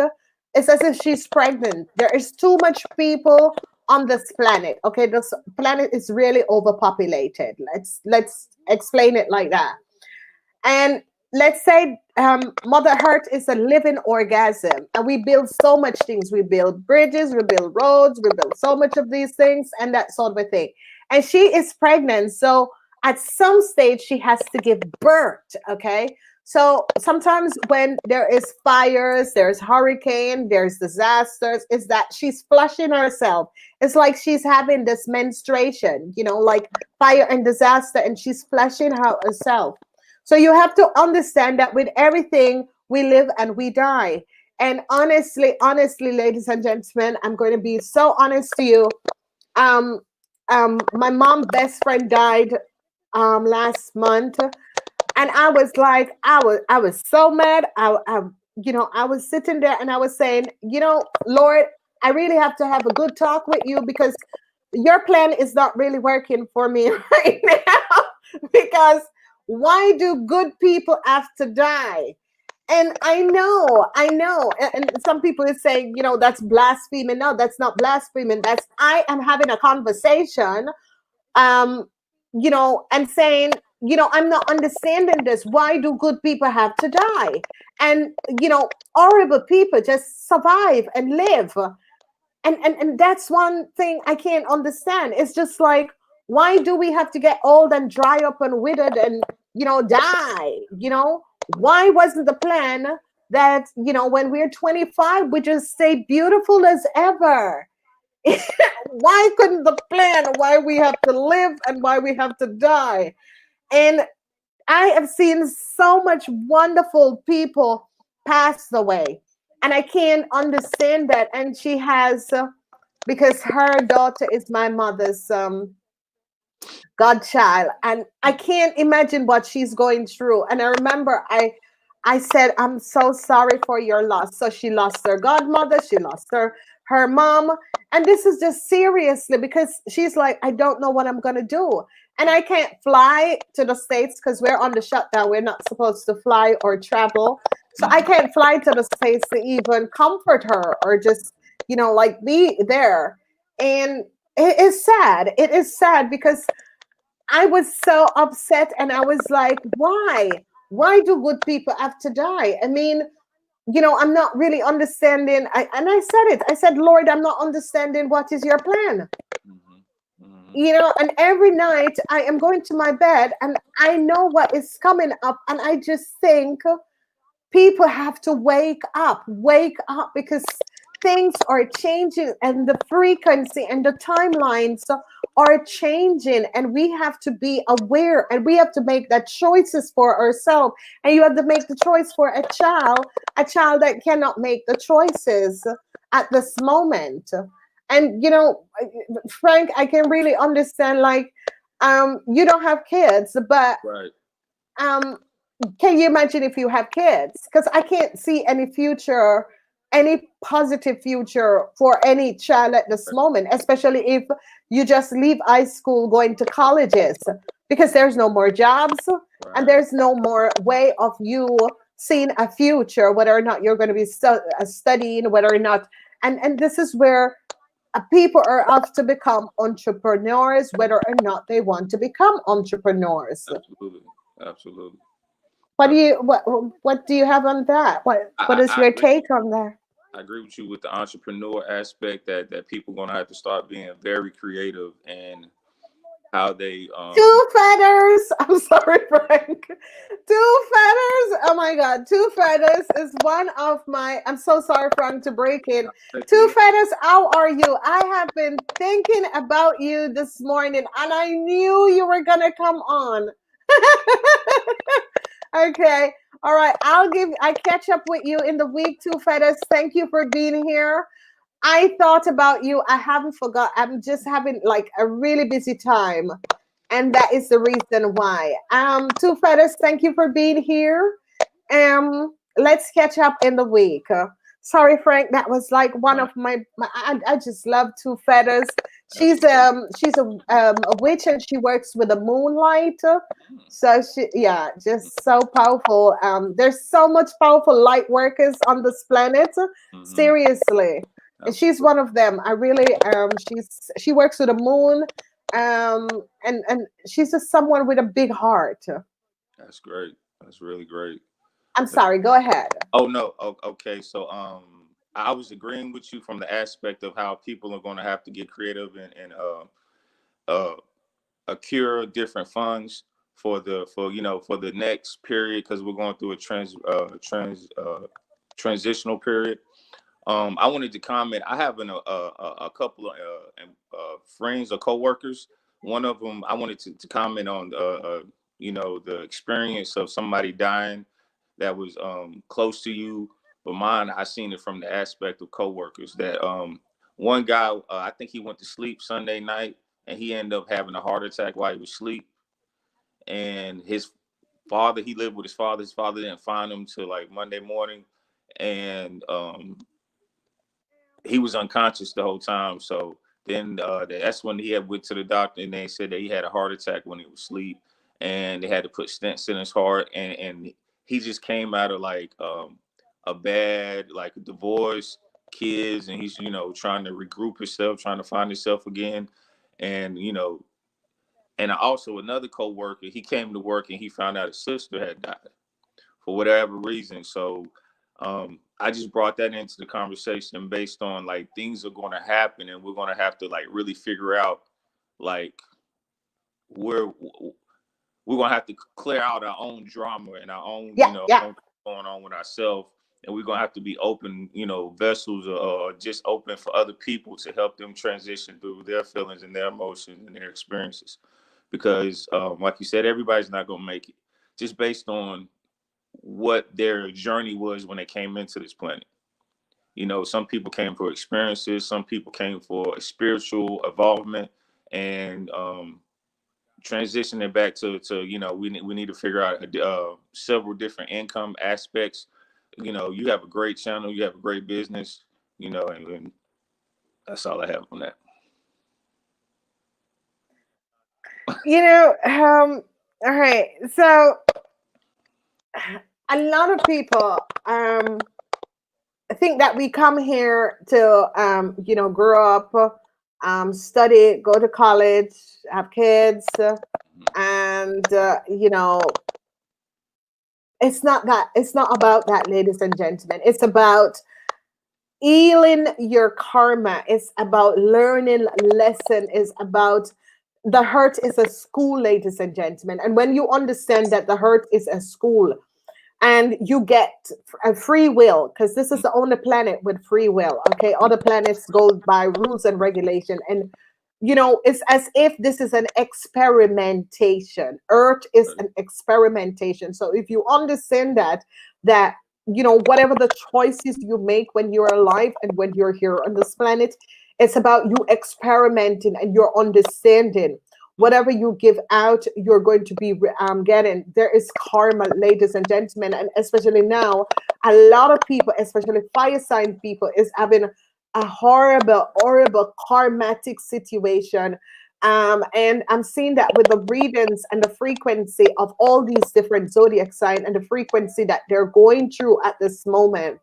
It's as if she's pregnant. There is too much people on this planet. Okay, this planet is really overpopulated. Let's explain it like that. And let's say Mother Earth is a living organism, and we build so much things. We build bridges, we build roads, we build so much of these things, and that sort of a thing. And she is pregnant, so at some stage she has to give birth. Okay, so sometimes when there is fires, there's hurricane, there's disasters, is that she's flushing herself. It's like she's having this menstruation, like fire and disaster, and she's flushing herself. So you have to understand that with everything, we live and we die. And honestly, ladies and gentlemen, I'm going to be so honest to you. Um, my mom' best friend died last month, and I was like, I was so mad. I was sitting there and I was saying, Lord, I really have to have a good talk with you, because your plan is not really working for me right now. Because why do good people have to die? And I know, and some people are saying, that's blasphemy. No, that's not blasphemy. That's I am having a conversation, um, and saying, I'm not understanding this. Why do good people have to die? And horrible people just survive and live. And that's one thing I can't understand. It's just like, why do we have to get old and dry up and withered and die? Why wasn't the plan that when we're 25 we just stay beautiful as ever? Why couldn't the plan why we have to live and why we have to die? And I have seen so much wonderful people pass away, and I can't understand that. And she has because her daughter is my mother's godchild, and I can't imagine what she's going through. And I remember I said, I'm so sorry for your loss. So she lost her godmother, she lost her mom, and this is just seriously, because she's like, I don't know what I'm gonna do. And I can't fly to the States because we're on the shutdown. We're not supposed to fly or travel. So I can't fly to the States to even comfort her or just, like be there. And it is sad. It is sad because I was so upset, and I was like, why? Why do good people have to die? I mean, I'm not really understanding. And I said it. I said, Lord, I'm not understanding what is your plan. mm-hmm. and every night I am going to my bed and I know what is coming up, and I just think people have to wake up, because things are changing and the frequency and the timelines are changing, and we have to be aware, and we have to make that choices for ourselves, and you have to make the choice for a child that cannot make the choices at this moment. And Frank, I can really understand, like, you don't have kids, but Right. um can you imagine if you have kids? Because I can't see any future, any positive future for any child at this moment, especially if you just leave high school going to colleges, because there's no more jobs and Right. there's no more way of you seeing a future, whether or not you're going to be studying, whether or not. And this is where people are off to become entrepreneurs, whether or not they want to become entrepreneurs. Absolutely. Absolutely. What Uh, do you what do you have on that? What is I your agree. take on that? I agree with you with the entrepreneur aspect that people gonna have to start being very creative and how they Two feathers. I'm sorry, Frank. Two feathers. Oh my God. Two feathers is one of my. I'm so sorry, Frank, to break it. take it Two easy. feathers. How are you? I have been thinking about you this morning, and I knew you were gonna come on. Okay. All right. I catch up with you in the week. Two feathers. Thank you for being here. I thought about you. I haven't forgot. I'm just having like a really busy time, and that is the reason why. Two feathers, thank you for being here. Let's catch up in the week. Sorry, Frank, that was like one Uh, of my I just love Two Feathers. Absolutely. She's a witch, and she works with the moonlight. So she, yeah, just so powerful. There's so much powerful light workers on this planet. Mm-hmm. Seriously, and she's Absolutely. one of them. I really she works with the moon, and she's just someone with a big heart. That's great. That's really great. I'm sorry, go ahead. Oh no. Okay. So I was agreeing with you from the aspect of how people are going to have to get creative and uh accrue different funds for for the next period, because we're going through a transitional period. I wanted to comment. I have a couple of friends or coworkers. One of them, I wanted to comment on the experience of somebody dying that was close to you. But mine, I seen it from the aspect of coworkers. That one guy, I think he went to sleep Sunday night, and he ended up having a heart attack while he was asleep. And his father, he lived with his father. His father didn't find him till like Monday morning, and he was unconscious the whole time. So then that's when he had went to the doctor, and they said that he had a heart attack when he was asleep, and they had to put stents in his heart, and he just came out of like a bad like divorce, kids, and he's trying to regroup himself, trying to find himself again, and and also another coworker, he came to work and he found out his sister had died for whatever reason. So I just brought that into the conversation based on like things are going to happen, and we're going to have to like really figure out like where we're going to have to clear out our own drama and our own Yeah, yeah. own going on with ourselves, and we're going to have to be open vessels, or just open for other people to help them transition through their feelings and their emotions and their experiences, because like you said, everybody's not going to make it just based on what their journey was when they came into this planet. Some people came for experiences, some people came for a spiritual involvement, and transitioning back to we need to figure out several different income aspects. You have a great channel, you have a great business, and that's all I have on that. You know, all right. So a lot of people think that we come here to grow up, study, go to college, have kids, and it's not about that, ladies and gentlemen. It's about healing your karma. It's about learning lesson. It's about the hurt is a school, ladies and gentlemen. And when you understand that the hurt is a school, and you get a free will, because this is the only planet with free will. Okay, other planets go by rules and regulation, and it's as if this is an experimentation. Earth is an experimentation. So if you understand that whatever the choices you make when you're alive and when you're here on this planet, it's about you experimenting and you're understanding. Whatever you give out, you're going to be getting. There is karma, ladies and gentlemen, and especially now, a lot of people, especially fire sign people, is having a horrible, horrible karmatic situation. And I'm seeing that with the readings and the frequency of all these different zodiac signs and the frequency that they're going through at this moment.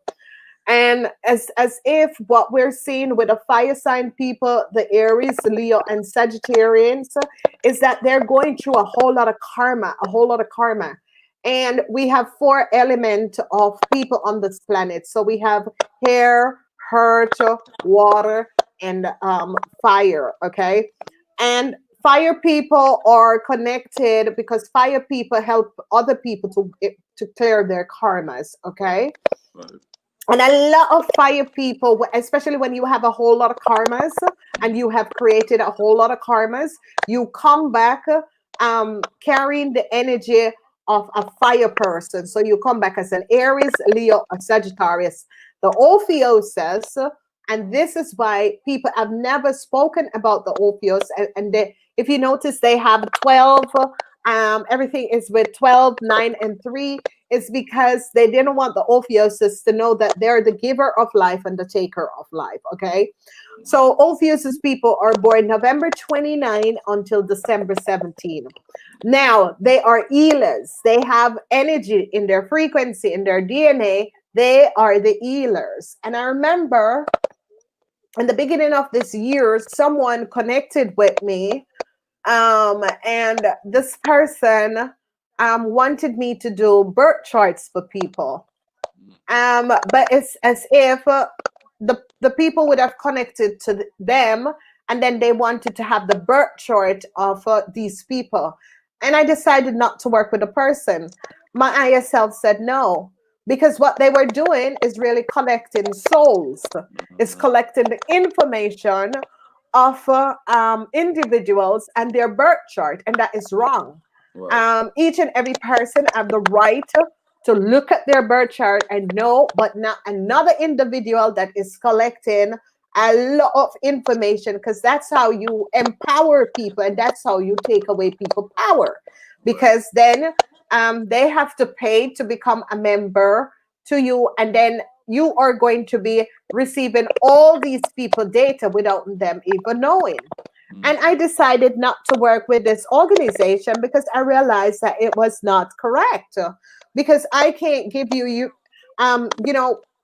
And as if what we're seeing with the fire sign people, the Aries, Leo, and Sagittarians, is that they're going through a whole lot of karma, a whole lot of karma. And we have four elements of people on this planet. So we have air, earth, water, and fire. Okay. And fire people are connected because fire people help other people to clear their karmas. Okay. Right. And a lot of fire people, especially when you have a whole lot of karmas and you have created a whole lot of karmas, you come back carrying the energy of a fire person. So you come back as an Aries, Leo, or Sagittarius. The Orpheus says, and this is why people have never spoken about the Orpheus. And if you notice, they have 12. Everything is with 12, 9, and 3. It's because they didn't want the Orpheuses to know that they're the giver of life and the taker of life. Okay. So Orpheuses people are born November 29 until December 17. Now they are healers. They have energy in their frequency, in their DNA. They are the healers. And I remember in the beginning of this year, someone connected with me, and this person wanted me to do birth charts for people. But it's as if the people would have connected to them, and then they wanted to have the birth chart of these people. And I decided not to work with the person. My higher self said no, because what they were doing is really collecting souls. It's collecting the information of individuals and their birth chart, and that is wrong. Right. Each and every person have the right to look at their birth chart and know, but not another individual that is collecting a lot of information, because that's how you empower people and that's how you take away people power, because then they have to pay to become a member to you, and then you are going to be receiving all these people data without them even knowing. And I decided not to work with this organization because I realized that it was not correct. Because I can't give you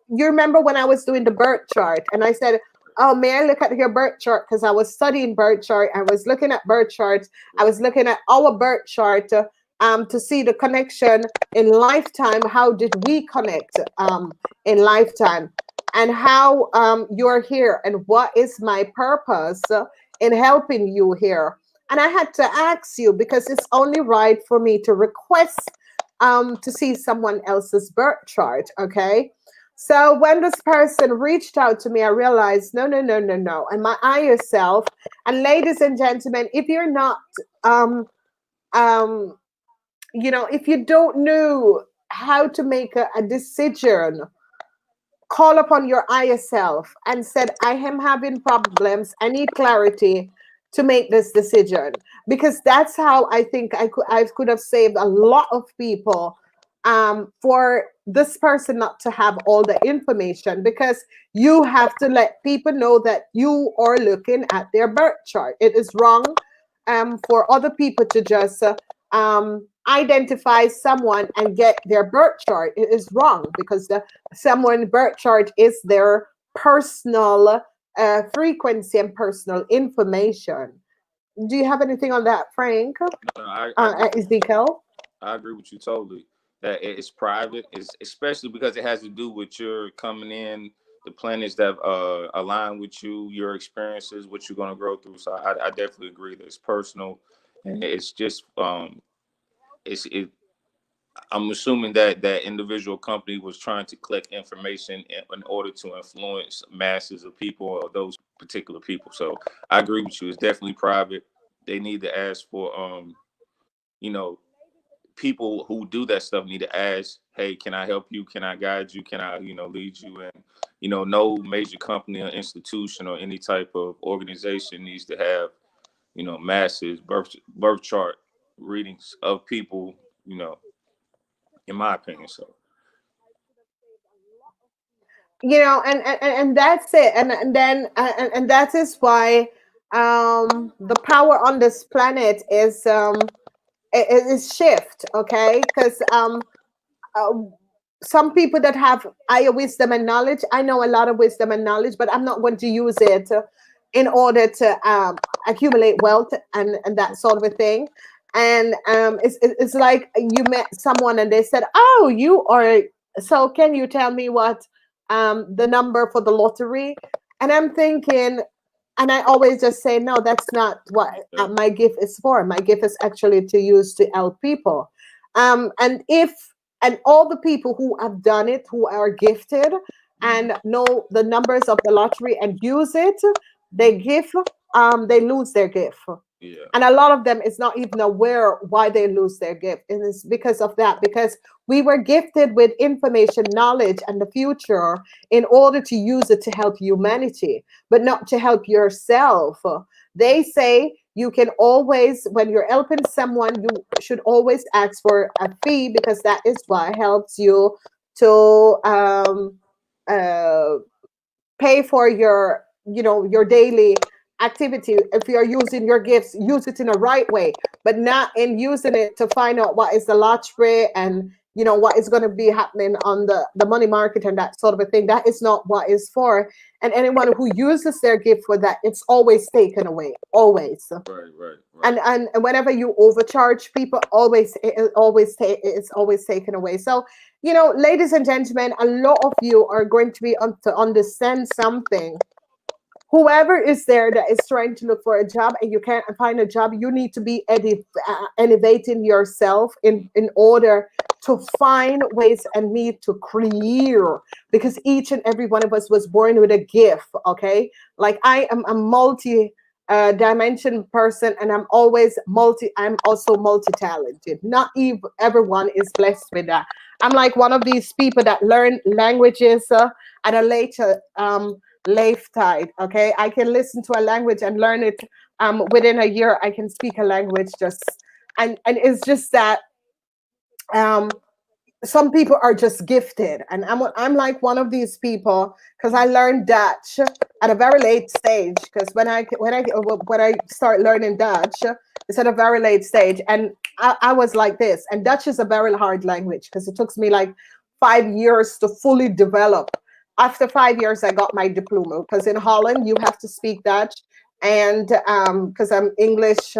remember when I was doing the birth chart and I said, oh, may I look at your birth chart? Because I was studying birth chart. I was looking at birth charts. I was looking at our birth chart to see the connection in lifetime. How did we connect in lifetime? And how you're here and what is my purpose in helping you here. And I had to ask you because it's only right for me to request to see someone else's birth chart. Okay. So when this person reached out to me, I realized no, no, no, no, no. And my higher self, and ladies and gentlemen, if you're not, um, if you don't know how to make a decision, call upon your higher self and said, I am having problems. I need clarity to make this decision. Because that's how I think I could have saved a lot of people for this person not to have all the information, because you have to let people know that you are looking at their birth chart. It is wrong for other people to just identify someone and get their birth chart. It is wrong because someone's birth chart is their personal frequency and personal information. Do you have anything on that, Frank? I agree. Ezekiel? I agree with you totally. That it's private, it's especially because it has to do with your coming in the planets that align with you, your experiences, what you're gonna grow through. So I definitely agree that it's personal, and it's just it's it. I'm assuming that that individual company was trying to collect information in order to influence masses of people or those particular people. So I agree with you. It's definitely private. They need to ask for you know, people who do that stuff need to ask, hey, can I help you? Can I guide you? Can I, lead you? And, no major company or institution or any type of organization needs to have, masses, birth chart readings of people, in my opinion. So, And that's it. And then and that is why the power on this planet is shift, okay? Because uh, some people that have higher wisdom and knowledge, I know a lot of wisdom and knowledge, but I'm not going to use it in order to accumulate wealth and that sort of a thing. And it's like you met someone and they said, oh, you are, so can you tell me what the number for the lottery? And I'm thinking, and I always just say, no, that's not what my gift is for. My gift is actually to use to help people. And if and all the people who have done it, who are gifted and know the numbers of the lottery and use it, they give, they lose their gift. yeah, And a lot of them is not even aware why they lose their gift. And it's because of that, because we were gifted with information, knowledge, and the future in order to use it to help humanity, but not to help yourself. They say you can always, when you're helping someone, you should always ask for a fee because that is what helps you to uh, pay for your, your daily activity. If you're using your gifts, use it in a right way, but not in using it to find out what is the lottery and what is going to be happening on the money market and that sort of a thing. That is not what is for. And anyone who uses their gift for that, it's always taken away, always. right. And whenever you overcharge people, always it's always taken away. So ladies and gentlemen, a lot of you are going to be to understand something. Whoever is there that is trying to look for a job and you can't find a job, you need to be elevating yourself in order to find ways and need to create, because each and every one of us was born with a gift. Okay, like I am a multi dimension person, and I'm also multi-talented. Not everyone is blessed with that. I'm like one of these people that learn languages at a later lifetime. Okay, I can listen to a language and learn it within a year. I can speak a language just, and it's just that um some people are just gifted, and I'm like one of these people because I learned Dutch at a very late stage. Because when I start learning Dutch, it's at a very late stage, and I was like this. And Dutch is a very hard language because it took me like 5 years to fully develop. After 5 years, I got my diploma because in Holland you have to speak Dutch, and because I'm English,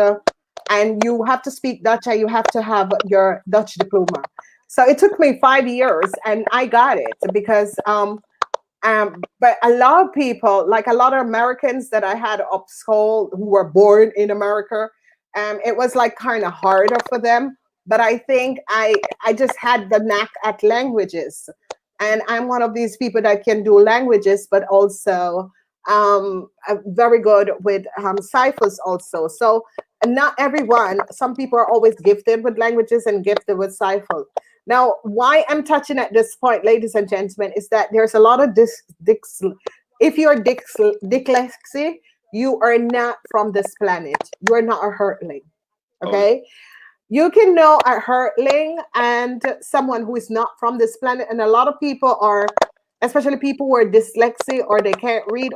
and you have to speak Dutch and you have to have your Dutch diploma. So it took me 5 years and I got it because but a lot of people, like a lot of Americans that I had up school who were born in America, it was like kind of harder for them. But I think I just had the knack at languages, and I'm one of these people that can do languages, but also very good with ciphers also. So not everyone. Some people are always gifted with languages and gifted with ciphers. Now, why I'm touching at this point, ladies and gentlemen, is that there's a lot of if you're dyslexic, you are not from this planet. You are not a hurtling. Oh, Okay? You can know a hurtling and someone who is not from this planet. And a lot of people are, especially people who are dyslexic or they can't read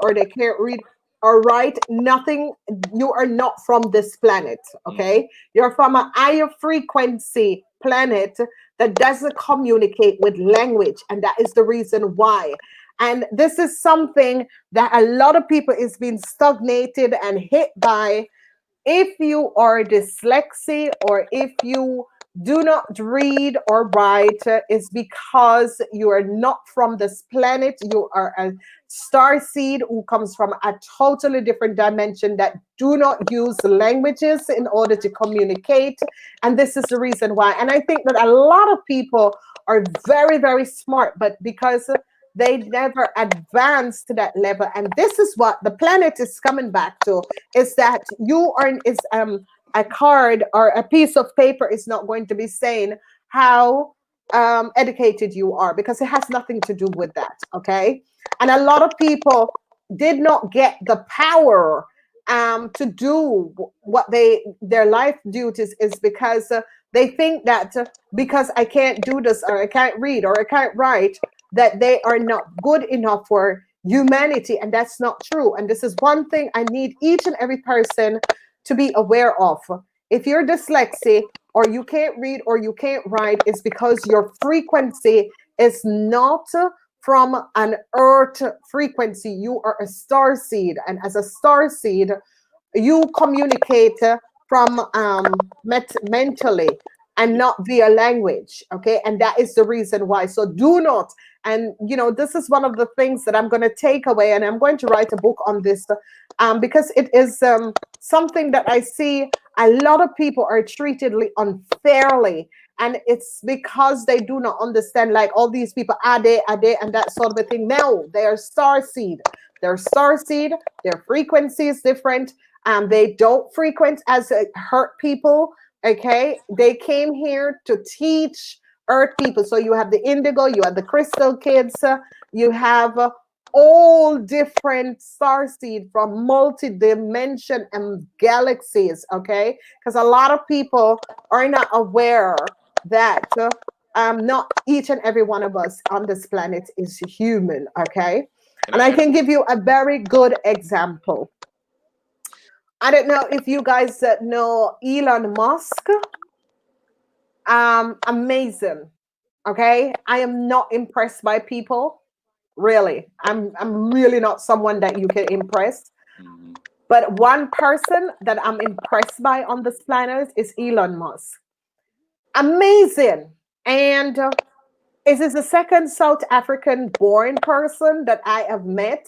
or write nothing. You are not from this planet. Okay? You're from a higher frequency planet that doesn't communicate with language, and that is the reason why. And this is something that a lot of people is being stagnated and hit by. If you are dyslexic, or if you do not read or write is because you are not from this planet. You are a star seed who comes from a totally different dimension that do not use languages in order to communicate. And this is the reason why. And I think that a lot of people are very, very smart, but because they never advance to that level. And this is what the planet is coming back to, is that you are is a card or a piece of paper is not going to be saying how educated you are, because it has nothing to do with that. Okay. And a lot of people did not get the power to do what their life duties is because they think that because I can't do this or I can't read or I can't write, that they are not good enough for humanity. And that's not true. And this is one thing I need each and every person to be aware of. If you're dyslexic or you can't read or you can't write, it's because your frequency is not from an earth frequency. You are a star seed. And as a star seed, you communicate from mentally and not via language. Okay. And that is the reason why. So do not. And, this is one of the things that I'm going to take away. And I'm going to write a book on this because it is something that I see a lot of people are treated unfairly. And it's because they do not understand, like all these people, Ade, and that sort of a thing. No, they are star seed. They're star seed. Their frequency is different. They don't frequent as hurt people. Okay. They came here to teach earth people. So you have the indigo, you have the crystal kids, you have all different star seed from multi-dimension and galaxies. Okay. Because a lot of people are not aware that not each and every one of us on this planet is human. Okay. And I can give you a very good example. I don't know if you guys know Elon Musk. Amazing. Okay. I am not impressed by people. Really. I'm really not someone that you can impress. Mm-hmm. But one person that I'm impressed by on this planet is Elon Musk. Amazing. And this is the second South African born person that I have met,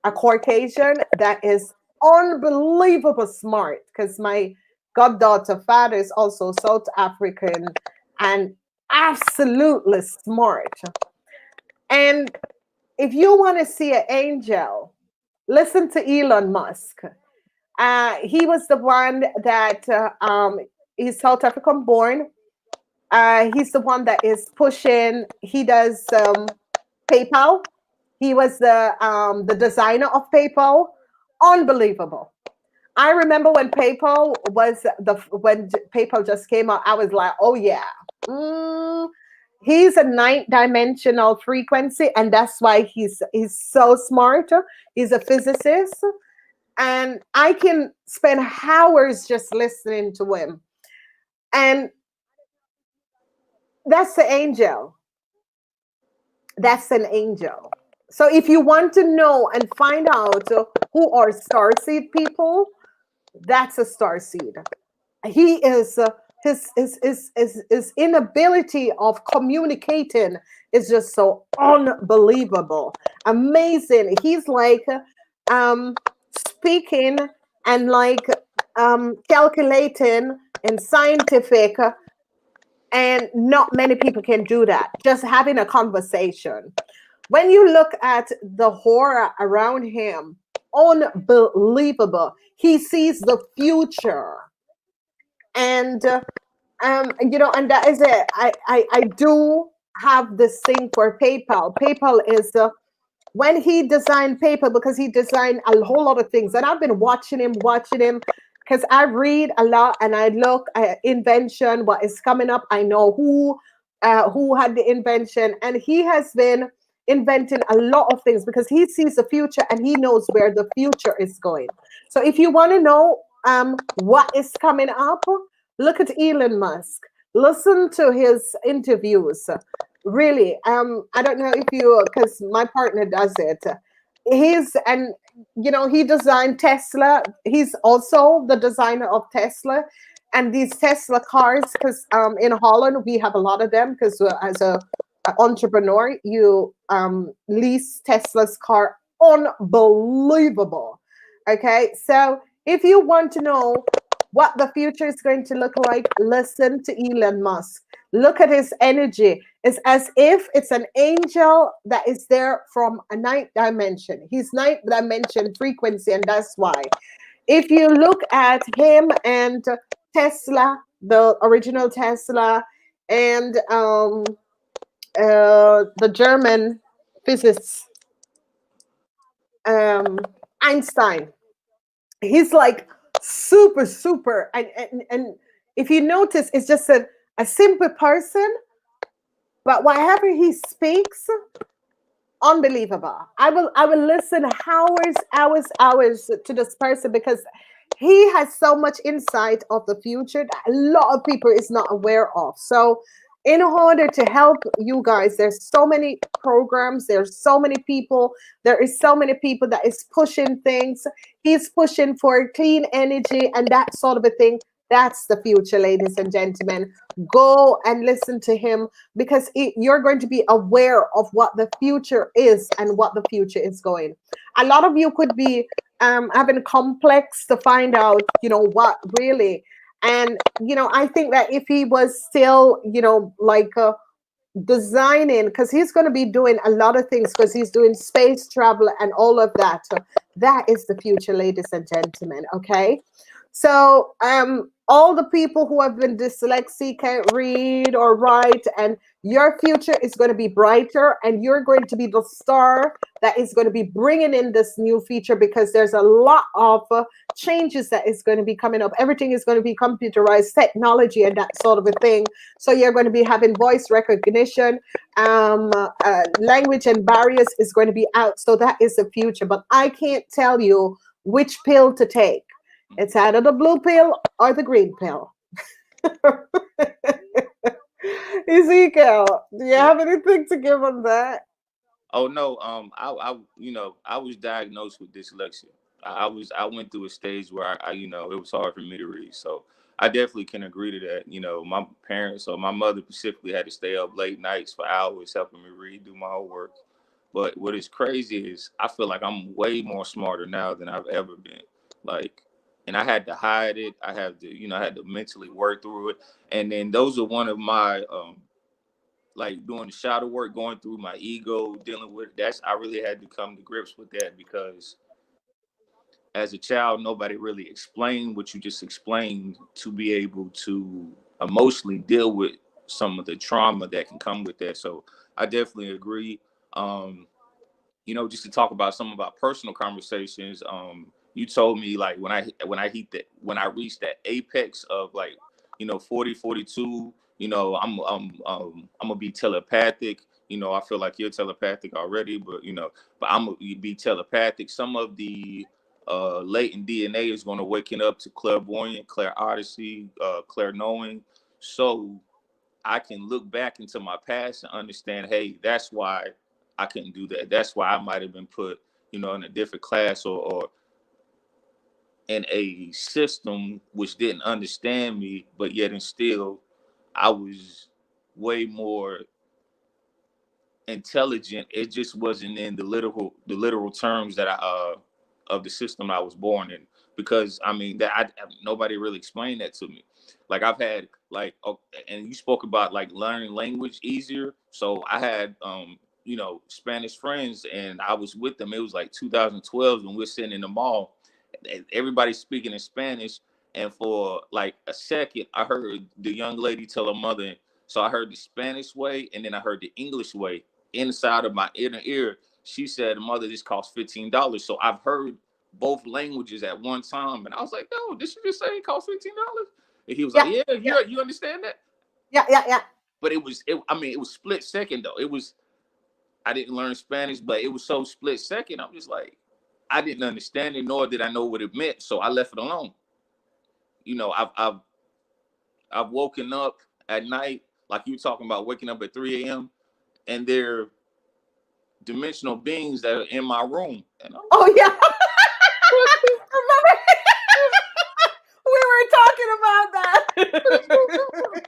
a Caucasian that is unbelievable smart, because my goddaughter father is also South African and absolutely smart. And if you want to see an angel, listen to Elon Musk. He was the one that he's South African born. He's the one that is pushing. He does PayPal. He was the designer of PayPal. Unbelievable. I remember when PayPal just came out, I was like, oh yeah. He's a ninth dimensional frequency, and that's why he's so smart. He's a physicist, and I can spend hours just listening to him. And that's the angel. That's an angel. So if you want to know and find out who are starseed people, that's a starseed. He is his inability of communicating is just so unbelievable, amazing. He's like speaking and like calculating and scientific, and not many people can do that. Just having a conversation. When you look at the horror around him, unbelievable. He sees the future. And and that is it. I do have this thing for PayPal. PayPal is when he designed PayPal, because he designed a whole lot of things, and I've been watching him because I read a lot and I look at invention, what is coming up. I know who had the invention, and he has been inventing a lot of things because he sees the future and he knows where the future is going. So if you want to know what is coming up, look at Elon Musk. Listen to his interviews. Really, I don't know if you, because my partner does it. He designed Tesla. He's also the designer of Tesla. And these Tesla cars, because in Holland we have a lot of them, because as a entrepreneur, you lease Tesla's car, unbelievable. Okay, so if you want to know what the future is going to look like, listen to Elon Musk. Look at his energy. It's as if it's an angel that is there from a ninth dimension. He's ninth dimension frequency, and that's why. If you look at him and Tesla, the original Tesla, and the German physicist um, Einstein, he's like super, super. And if you notice, it's just a simple person, but whatever he speaks, unbelievable. I will listen hours to this person because he has so much insight of the future that a lot of people is not aware of. So in order to help you guys, there's so many programs, there's so many people, there is so many people that is pushing things. He's pushing for clean energy and that sort of a thing. That's the future, ladies and gentlemen. Go and listen to him because you're going to be aware of what the future is and what the future is going. A lot of you could be having complex to find out, what really. And, I think that if he was still, like designing, because he's going to be doing a lot of things because he's doing space travel and all of that. So that is the future, ladies and gentlemen. Okay. So all the people who have been dyslexic, can't read or write, and your future is going to be brighter, and you're going to be the star that is going to be bringing in this new feature because there's a lot of changes that is going to be coming up. Everything is going to be computerized, technology, and that sort of a thing. So you're going to be having voice recognition, language and barriers is going to be out. So that is the future. But I can't tell you which pill to take. It's either the blue pill or the green pill. Ezekiel, do you Yeah. have anything to give on that? Oh no, I was diagnosed with dyslexia. I went through a stage where it was hard for me to read. So I definitely can agree to that. My parents or my mother specifically had to stay up late nights for hours helping me read, do my homework. But what is crazy is I feel like I'm way more smarter now than I've ever been. Like, and I had to hide it. I had to mentally work through it. And then those are one of my like doing the shadow work, going through my ego, dealing with that's I really had to come to grips with that because as a child, nobody really explained what you just explained to be able to emotionally deal with some of the trauma that can come with that. So I definitely agree. Um, just to talk about some of our personal conversations. You told me like when I reached that apex of like 40, 42. I'm gonna be telepathic. I feel like you're telepathic already, but I'm gonna be telepathic. Some of the latent DNA is gonna waken up to clairvoyant, clairaudiency, clairknowing. So I can look back into my past and understand, hey, that's why I couldn't do that. That's why I might have been put, in a different class or in a system which didn't understand me, but yet and still I was way more intelligent. It just wasn't in the literal terms that I of the system I was born in. Because I mean that nobody really explained that to me. Like I've had like and you spoke about like learning language easier. So I had Spanish friends and I was with them. It was like 2012 when we're sitting in the mall. And everybody's speaking in Spanish. And for like a second, I heard the young lady tell her mother. So I heard the Spanish way and then I heard the English way inside of my inner ear. She said, "Mother, this costs $15." So I've heard both languages at one time, and I was like, "No, this you just say it costs $15?" And he was like, Yeah, "Yeah, yeah, you understand that?" yeah, yeah, yeah. But it was split second though. It was I didn't learn Spanish, but it was so split second. I'm just like, I didn't understand it, nor did I know what it meant, so I left it alone. I've woken up at night, like you were talking about waking up at 3 a.m. and they're dimensional beings that are in my room. And I'm Oh just yeah. Remember, we were talking about that. Let's go through.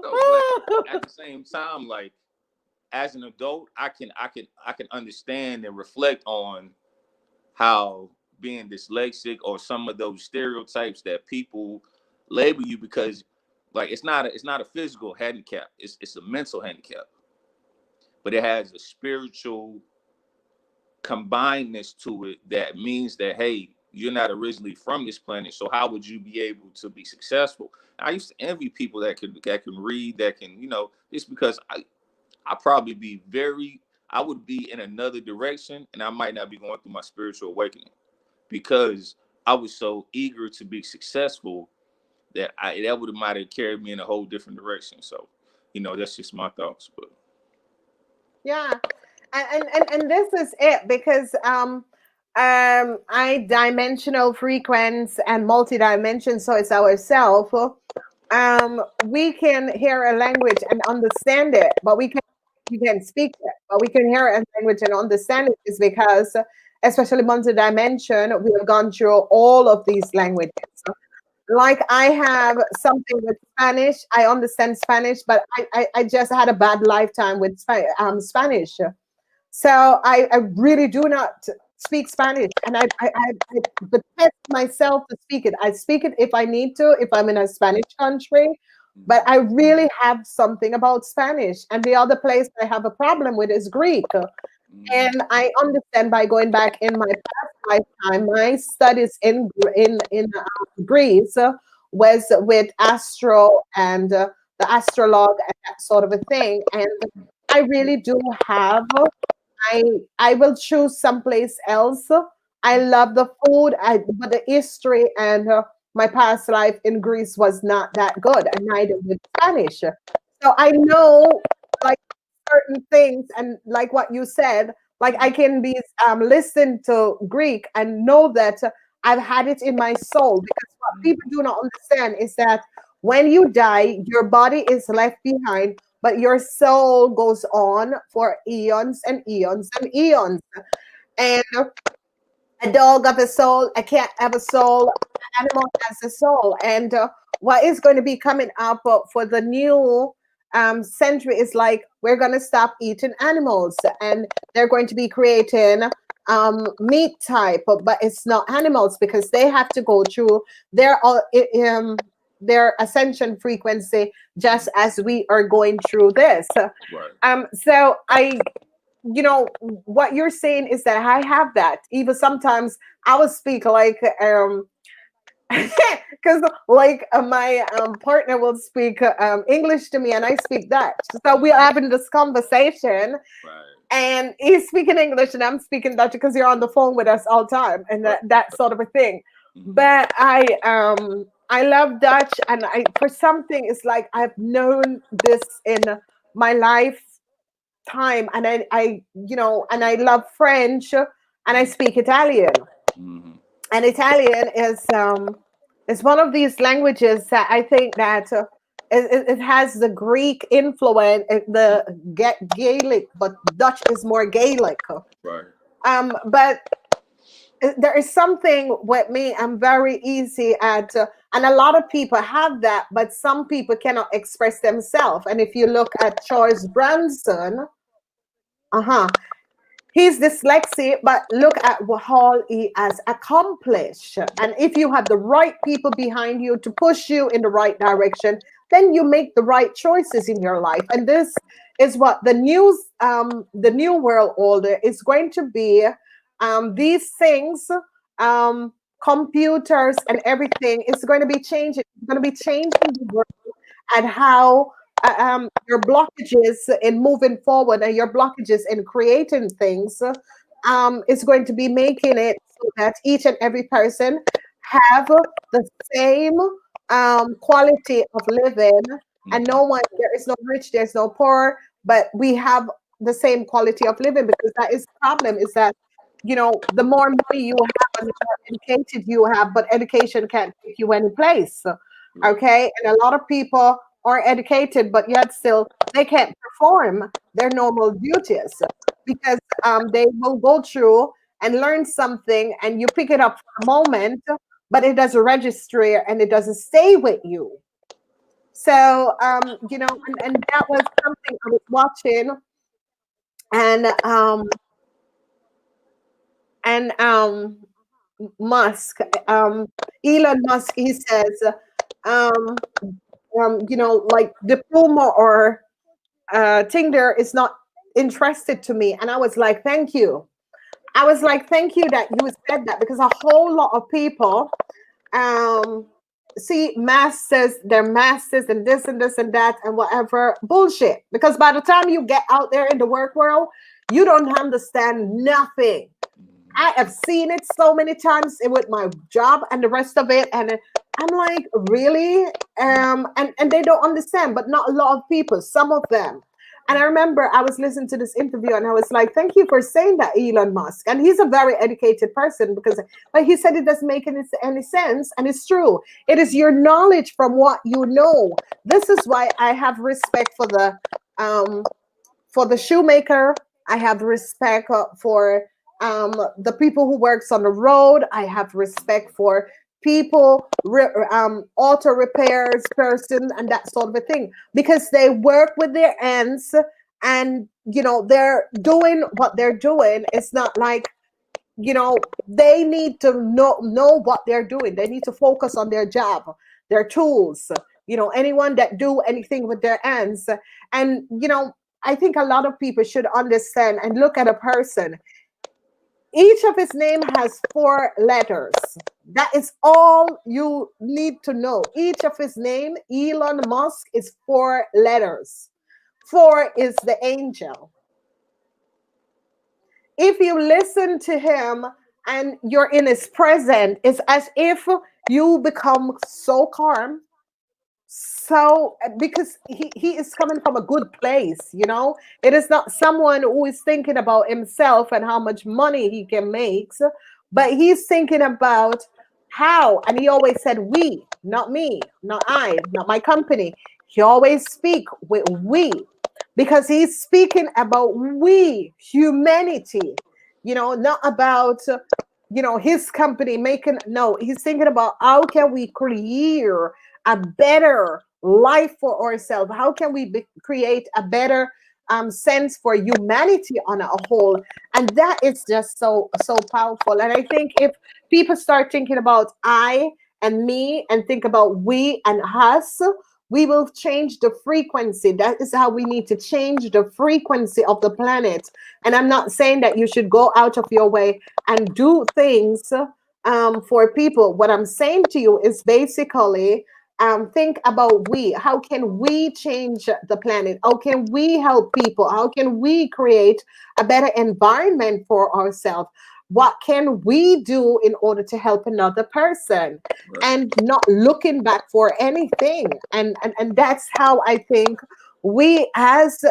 So, but at the same time, like as an adult, I can understand and reflect on how being dyslexic or some of those stereotypes that people label you because like it's not a physical handicap. It's a mental handicap, but it has a spiritual combinedness to it that means that hey, you're not originally from this planet, so how would you be able to be successful? I used to envy people that can read, that can, just because I probably be very I would be in another direction and I might not be going through my spiritual awakening because I was so eager to be successful that that would have might have carried me in a whole different direction. So, that's just my thoughts. But Yeah, and this is it because I dimensional frequency and multi-dimension, so it's ourself. We can hear a language and understand it, but we can speak it, but we can hear a language and understand it is because, especially multi-dimension, we have gone through all of these languages. Like I have something with Spanish. I understand Spanish, but I just had a bad lifetime with Spanish. So I really do not speak Spanish, and I detest myself to speak it. I speak it if I need to, if I'm in a Spanish country, but I really have something about Spanish. And the other place I have a problem with is Greek. And I understand by going back in my past lifetime, my studies in Greece was with astro and the astrologue and that sort of a thing. And I really do have. I I will choose someplace else. I love the food, but the history and my past life in Greece was not that good, and neither with Spanish. So I know like certain things, and like what you said, like I can be listen to Greek and know that I've had it in my soul. Because what people do not understand is that when you die, your body is left behind, but your soul goes on for eons and eons and eons. And a dog have a soul, a cat have a soul, an animal has a soul. And what is going to be coming up for the new century is like we're going to stop eating animals, and they're going to be creating meat type, but it's not animals because they have to go through their their ascension frequency just as we are going through this. right. So what you're saying is that I have that. Even sometimes I will speak like because like my partner will speak English to me and I speak Dutch. So we're having this conversation Right. and he's speaking English and I'm speaking Dutch because you're on the phone with us all the time and Right. that sort of a thing. Mhm. But I love Dutch, and I for something it's like I've known this in my life time, and and I love French and I speak Italian. Mhm. And Italian is one of these languages that I think that it has the Greek influence, the Gaelic, but Dutch is more Gaelic. Right. But there is something with me. I'm very easy at, and a lot of people have that, but some people cannot express themselves. And if you look at Charles Branson, uh-huh, he's dyslexic, but look at what all he has accomplished. And if you have the right people behind you to push you in the right direction, then you make the right choices in your life. And this is what the new world order is going to be. These things, um, computers and everything is going to be changing. It's going to be changing the world and how your blockages in moving forward and your blockages in creating things is going to be making it so that each and every person have the same quality of living, and Mhm. no one, there is no rich, there's no poor, but we have the same quality of living. Because that is the problem, is that the more money you have and the more educated you have, but education can't take you any place. Right. Okay, and a lot of people are educated, but yet still they can't perform their normal duties because they will go through and learn something, and you pick it up for a moment, but it doesn't register and it doesn't stay with you. So, and that was something I was watching, and and Musk, Elon Musk, he says, um, like diploma or thing there is not interested to me. And I was like, thank you. I was like, thank you that you said that, because a whole lot of people um see masters, they're masters and this and this and that and whatever bullshit. Because by the time you get out there in the work world, you don't understand nothing. I have seen it so many times with my job and the rest of it, and I'm like, really? And they don't understand, but not a lot of people, some of them. And I remember I was listening to this interview, and I was like, thank you for saying that, Elon Musk. And he's a very educated person, because, but he said it doesn't make any sense, and it's true. It is your knowledge from what you know. This is why I have respect um for the shoemaker. I have respect for the people who works on the road. I have respect for people, auto repairs person, and that sort of a thing, because they work with their hands, and they're doing what they're doing. It's not like, they need to know what they're doing. They need to focus on their job, their tools. Anyone that do anything with their hands, and I think a lot of people should understand and look at a person. Each of his name has 4 letters. That is all you need to know. Each of his name, Elon Musk, is 4 letters. 4 is the angel. If you listen to him and you're in his presence, it's as if you become so calm. So, because he is coming from a good place, it is not someone who is thinking about himself and how much money he can make, but he's thinking about how. And he always said we, not me, not I, not my company. He always speak with we, because he's speaking about we, humanity, not about his company making. No, he's thinking about how can we create a better life for ourselves. How can we create a better sense for humanity on a whole? And that is just so powerful. And I think if people start thinking about I and me, and think about we and us, we will change the frequency. That is how we need to change the frequency of the planet. And I'm not saying that you should go out of your way and do things for people. What I'm saying to you is basically, think about we. How can we change the planet? How can we help people? How can we create a better environment for ourselves? What can we do in order to help another person? Right. And not looking back for anything. And that's how I think we as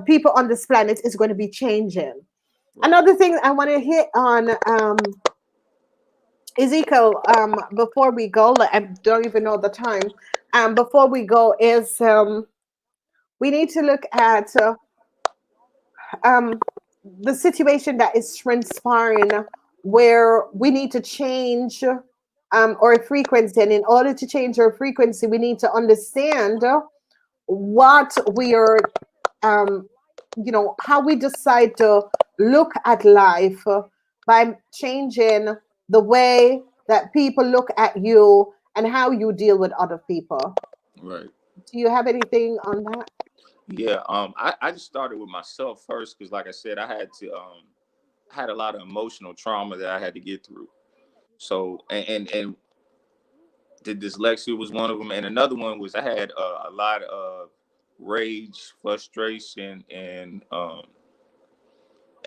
people on this planet is going to be changing. Right. Another thing I want to hit on, Ezekiel, before we go, I don't even know the time. Before we go, is we need to look at um, the situation that is transpiring, where we need to change our frequency. And in order to change our frequency, we need to understand what we are, um, how we decide to look at life by changing the way that people look at you and how you deal with other people. Right. Do you have anything on that? Yeah. I just started with myself first because, like I said, I had a lot of emotional trauma that I had to get through. So, and the dyslexia was one of them, and another one was I had a lot of rage, frustration, and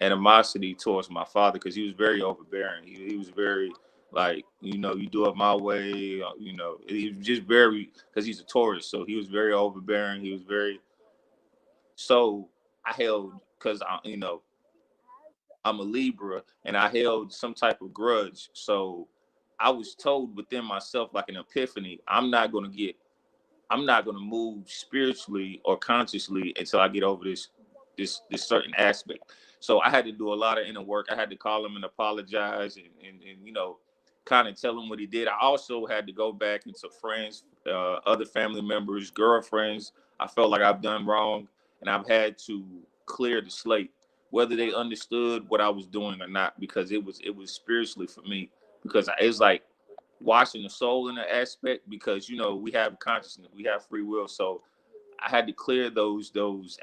animosity towards my father because he was very overbearing. He was very like, you do it my way. He was just very, because he's a Taurus, so he was very overbearing. He was very, so I held, because I'm a Libra, and I held some type of grudge. So I was told within myself, like an epiphany, I'm not gonna move spiritually or consciously until I get over this certain aspect. So I had to do a lot of inner work. I had to call him and apologize, and kind of tell him what he did. I also had to go back into friends, other family members, girlfriends. I felt like I've done wrong, and I've had to clear the slate, whether they understood what I was doing or not, because it was spiritually for me. Because it's like washing the soul in an aspect, because we have consciousness, we have free will, so I had to clear those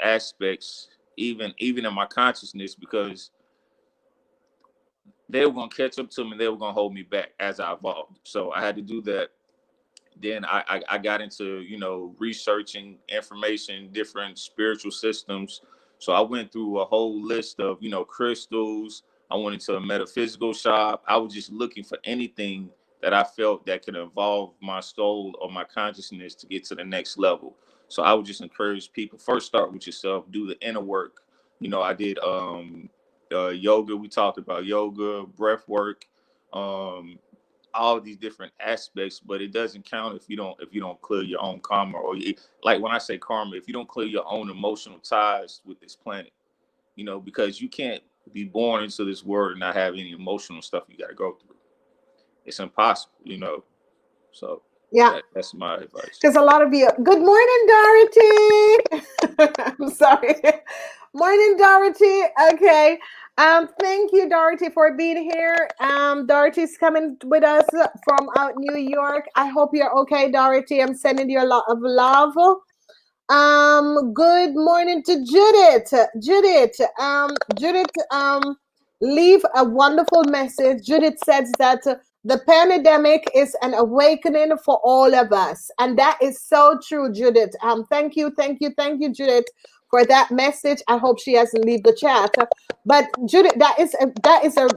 aspects, even in my consciousness, because they were gonna catch up to me. They were gonna hold me back as I evolved. So I had to do that. Then I got into researching information, different spiritual systems. So I went through a whole list of crystals. I went into a metaphysical shop. I was just looking for anything that I felt that could involve my soul or my consciousness to get to the next level. So I would just encourage people, first start with yourself, do the inner work. I did yoga. We talked about yoga, breath work, um, all these different aspects, but it doesn't count if you don't clear your own karma, or like when I say karma, if you don't clear your own emotional ties with this planet, because you can't be born into this world and not have any emotional stuff you got to go through. It's impossible. So Yeah. that's my advice. Because a lot of you, good morning, Dorothy. I'm sorry. Morning, Dorothy. Okay. Thank you, Dorothy, for being here. Dorothy's coming with us from out New York. I hope you're okay, Dorothy. I'm sending you a lot of love. Good morning to Judith. Judith, leave a wonderful message. Judith says that the pandemic is an awakening for all of us. And that is so true, Judith. Thank you, Judith, for that message. I hope she hasn't leave the chat. But Judith, that is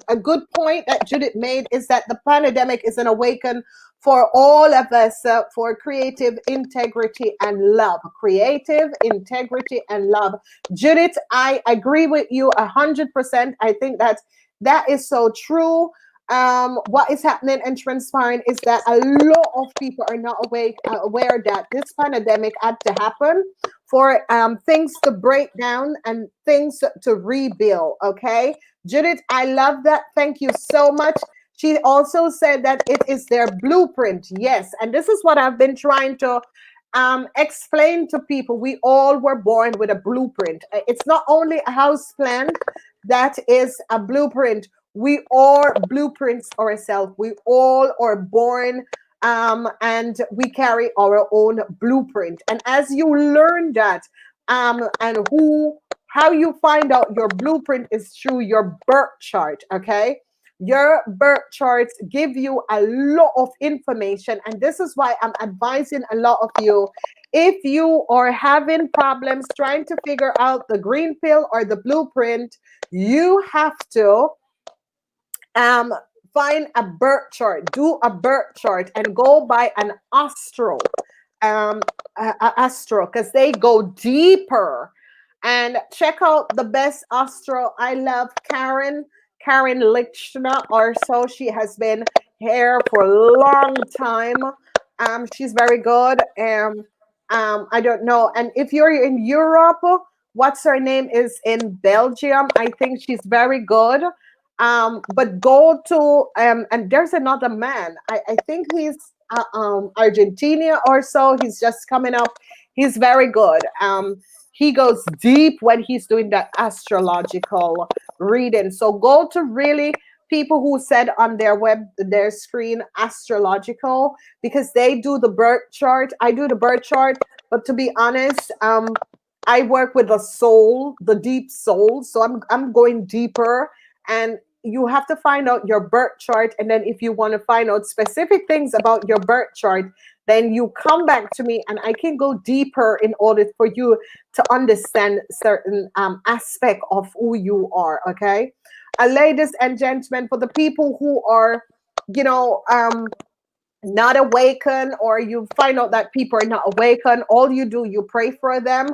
a good point that Judith made, is that the pandemic is an awakening for all of us, for creative integrity and love. Creative integrity and love. Judith, I agree with you 100%. I think that is so true. What is happening and transpiring is that a lot of people are not aware that this pandemic had to happen for things to break down and things to rebuild. Okay, Judith, I love that. Thank you so much. She also said that it is their blueprint. Yes. And this is what I've been trying to explain to people. We all were born with a blueprint. It's not only a house plan that is a blueprint. We are blueprints ourselves. We all are born and we carry our own blueprint. And as you learn that, and how you find out your blueprint is through your birth chart. Okay, your birth charts give you a lot of information, and this is why I'm advising a lot of you. If you are having problems trying to figure out the green pill or the blueprint, you have to um, find a birth chart, do a birth chart, and go by an astro, um, astro, because they go deeper. And check out the best astro. I love Karen Lichner, or so. She has been here for a long time. She's very good. I don't know. And if you're in Europe, what's her name is in Belgium. I think she's very good. But go to and there's another man. I think he's Argentina or so. He's just coming up. He's very good. He goes deep when he's doing that astrological reading. So go to really people who said on their screen astrological, because they do the birth chart. I do the birth chart, but to be honest, I work with the soul, the deep soul. So I'm going deeper, and you have to find out your birth chart. And then if you want to find out specific things about your birth chart, then you come back to me and I can go deeper in order for you to understand certain aspect of who you are. Okay. Ladies and gentlemen, for the people who are, you know, not awakened, or you find out that people are not awakened, all you do, you pray for them.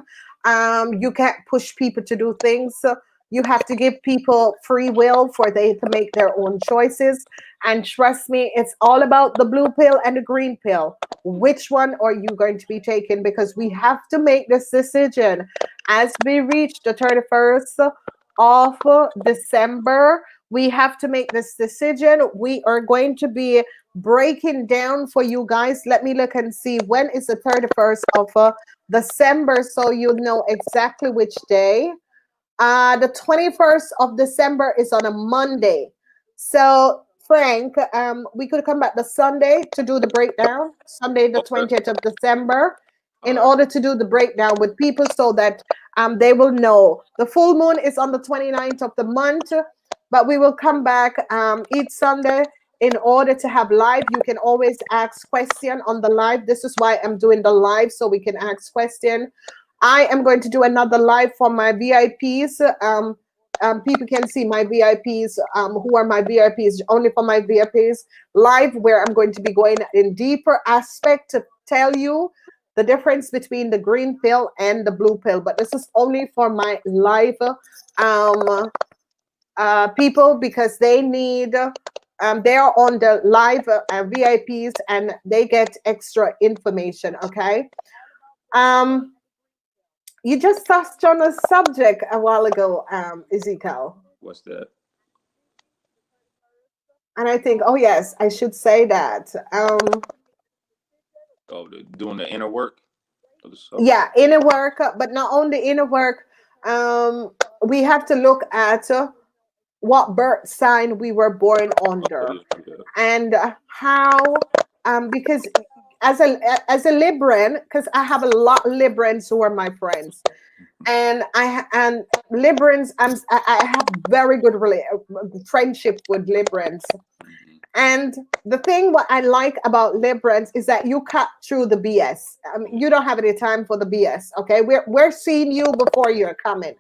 You can't push people to do things. So you have to give people free will for they to make their own choices. And trust me, it's all about the blue pill and the green pill. Which one are you going to be taking? Because we have to make this decision as we reach the 31st of December. We have to make this decision. We are going to be breaking down for you guys. Let me look and see when is the 31st of December, so you know exactly which day. The 21st of December is on a Monday. So, Frank, we could come back the Sunday to do the breakdown, Sunday, the Okay. 20th of December, All in right. order to do the breakdown with people so that they will know. The full moon is on the 29th of the month, but we will come back each Sunday in order to have live. You can always ask question on the live. This is why I'm doing the live, so we can ask question. I am going to do another live for my VIPs. People can see my VIPs, who are my VIPs, only for my VIPs live, where I'm going to be going in deeper aspect to tell you the difference between the green pill and the blue pill. But this is only for my live um, people, because they need. They are on the live VIPs and they get extra information. Okay. Um, you just touched on a subject a while ago, Ezekiel. What's that? And I think, oh yes, I should say that. Oh, doing the inner work of the soul. Yeah, inner work, but not only inner work. We have to look at what birth sign we were born Oh under, yeah, yeah. and how. Because as a Libran, because I have a lot of Librans who are my friends, and and Librans, I have very good friendship with Librans. Mhm. And the thing what I like about Librans is that you cut through the BS. You don't have any time for the BS. Okay, we're seeing you before you're coming.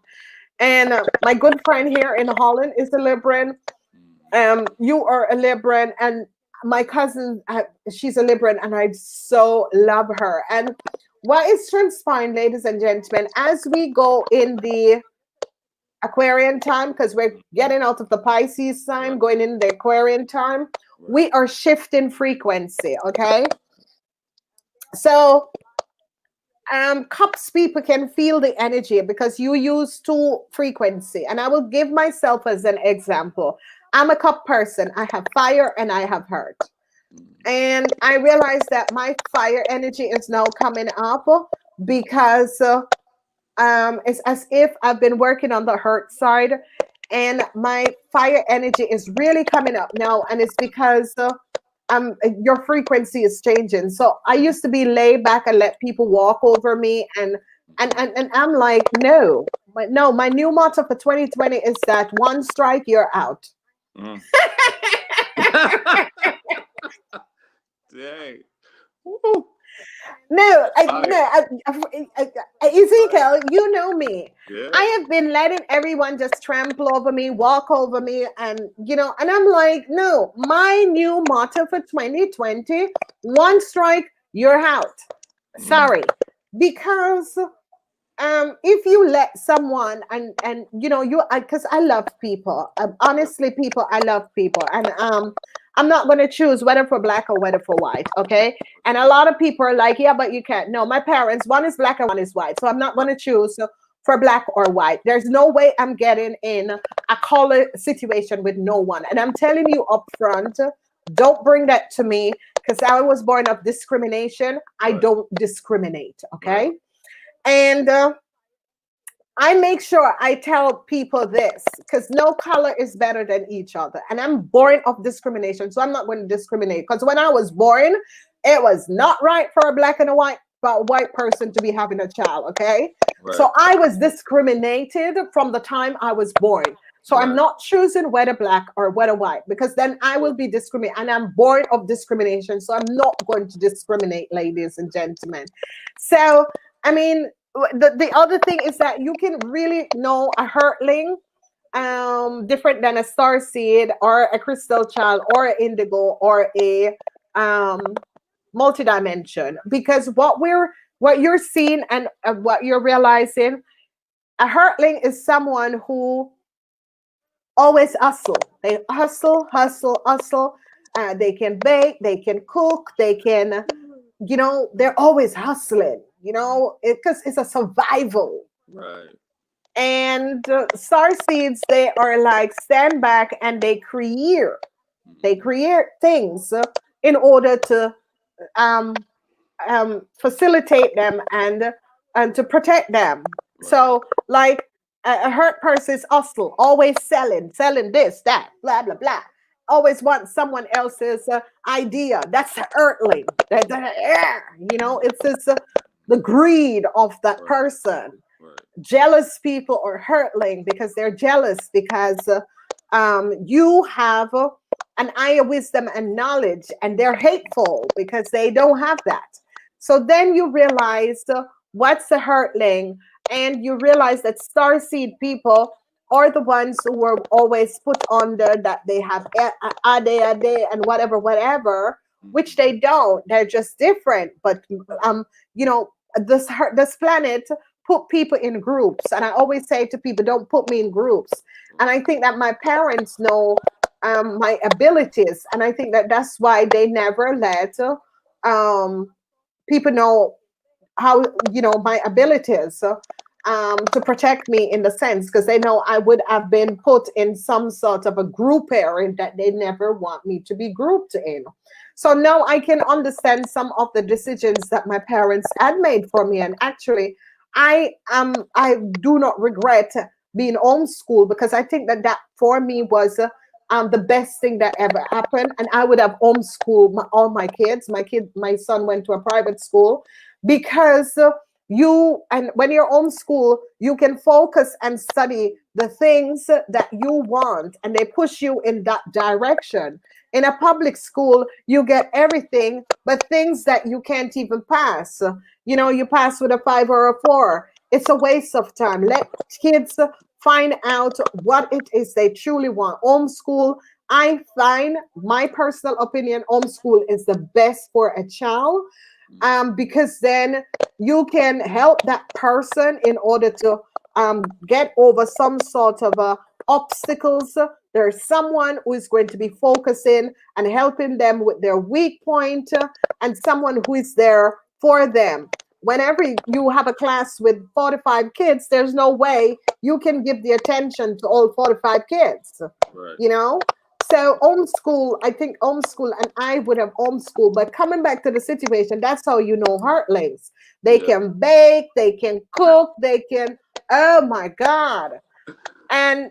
And my good friend here in Holland is a Libran. You are a Libran, and my cousin, she's a Libran, and I so love her. And what is transpiring, ladies and gentlemen, as we go in the Aquarian time, because we're Mhm. getting out of the Pisces Right, time, going in the Aquarian time, right. we are shifting frequency. Okay, so cups people can feel the energy because you use two frequency, and I will give myself as an example. I'm a cup person. I have fire and I have heart, Mhm. and I realize that my fire energy is now coming up because it's as if I've been working on the hurt side, and my fire energy is really coming up now, and it's because your frequency is changing. So I used to be laid back and let people walk over me, and I'm like, no, but no, my new motto for 2020 is that one strike, you're out. Mhm. Dang. Woo. No, That's fire. Fire. Ezekiel, you know me. I Yeah. have been letting everyone just trample over me, walk over me, and and I'm like, no, my new motto for 2020, one strike, you're out. Mm. Sorry. Because if you let someone, and you, because I love people, honestly, people, I love people, and I'm not going to choose whether for black or whether for white. Okay, and a lot of people are like, yeah, but you can't. No, my parents, one is black and one is white, so I'm not going Right. to choose for black or white. There's no way I'm getting in a color situation with no one, and I'm telling you up front, don't bring that to me, because I was born of discrimination. I Right. don't discriminate. Right. Okay, and I make sure I tell people this, because no color is better than each other. And I'm Right. born of discrimination. So I'm not going to discriminate. Because when I was born, it was not right for a black and a white person to be having a child. Okay. Right. So I was discriminated from the time I was born. So I'm Right. not choosing whether black or whether white, because then I will be discriminated. And I'm born of discrimination. So I'm not going to discriminate, ladies and gentlemen. So, I mean, the other thing is that you can really know a hurtling different than a star seed or a crystal child or an indigo or a um multidimension, because what you're seeing and what you're realizing, a hurtling is someone who always hustle. They hustle, hustle, hustle. They can bake, they can cook, they can, they're always hustling, because it's a survival. Right. And star seeds, they are like stand back and they Mhm. create things in order to um, facilitate them and to protect them. Right. So, like a hurt person is hustle, always selling this, that, blah blah blah. Always want someone else's idea. That's the earthling. Yeah, it's this, the greed of that Right. person. Right. Jealous people are hurtling because they're jealous because you have an eye of wisdom and knowledge, and they're hateful because they don't have that. So then you realize what's the hurtling, and you realize that starseed people are the ones who were always put under that they have ade and whatever whatever, which Mhm. they don't. They're just different. But you know, this planet put people in groups, and I always say to people, don't put me in groups. And I think that my parents know my abilities, and I think that that's why they never let um, people know how, my abilities, to protect me in the sense, because they know I would have been put in some sort of a group area that they never want me to be grouped in. So now I can understand some of the decisions that my parents had made for me, and actually I do not regret being homeschooled, because I think that that for me was the best thing that ever happened. And I would have homeschooled all my kids. My son went to a private school, because you and when you're homeschool, you can focus and study the things that you want, and they push you in that direction. In a public school, you get everything but things that you can't even pass. You pass with a 5 or a 4. It's a waste of time. Let kids find out what it is they truly want. Homeschool, I find, my personal opinion, homeschool is the best for a child, Mhm. because then you can help that person in order to get over some sort of obstacles. There's someone who is going to be focusing and helping them with their weak point, and someone who is there for them. Whenever you have a class with 45 kids, there's no way you can give the attention to all 45 kids, Right. you know? So homeschool, I think homeschool, and I would have homeschool. But coming back to the situation, that's how you know heartlings. They Yeah. can bake, they can cook, they can. Oh my God! And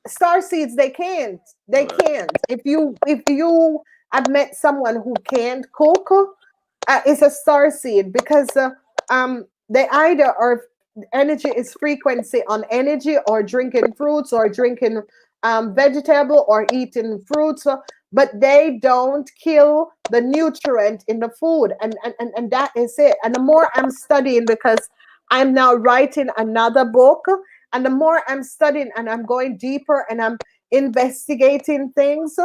star seeds, they can't. They Right. can't. If you have met someone who can't cook, it's a star seed, because they either are, energy is frequency on energy, or drinking fruits, or drinking vegetable, or eating fruits, but they don't kill the nutrient in the food, and that is it. And the more I'm studying, because I'm now writing another book, and the more I'm studying and I'm going deeper and I'm investigating things,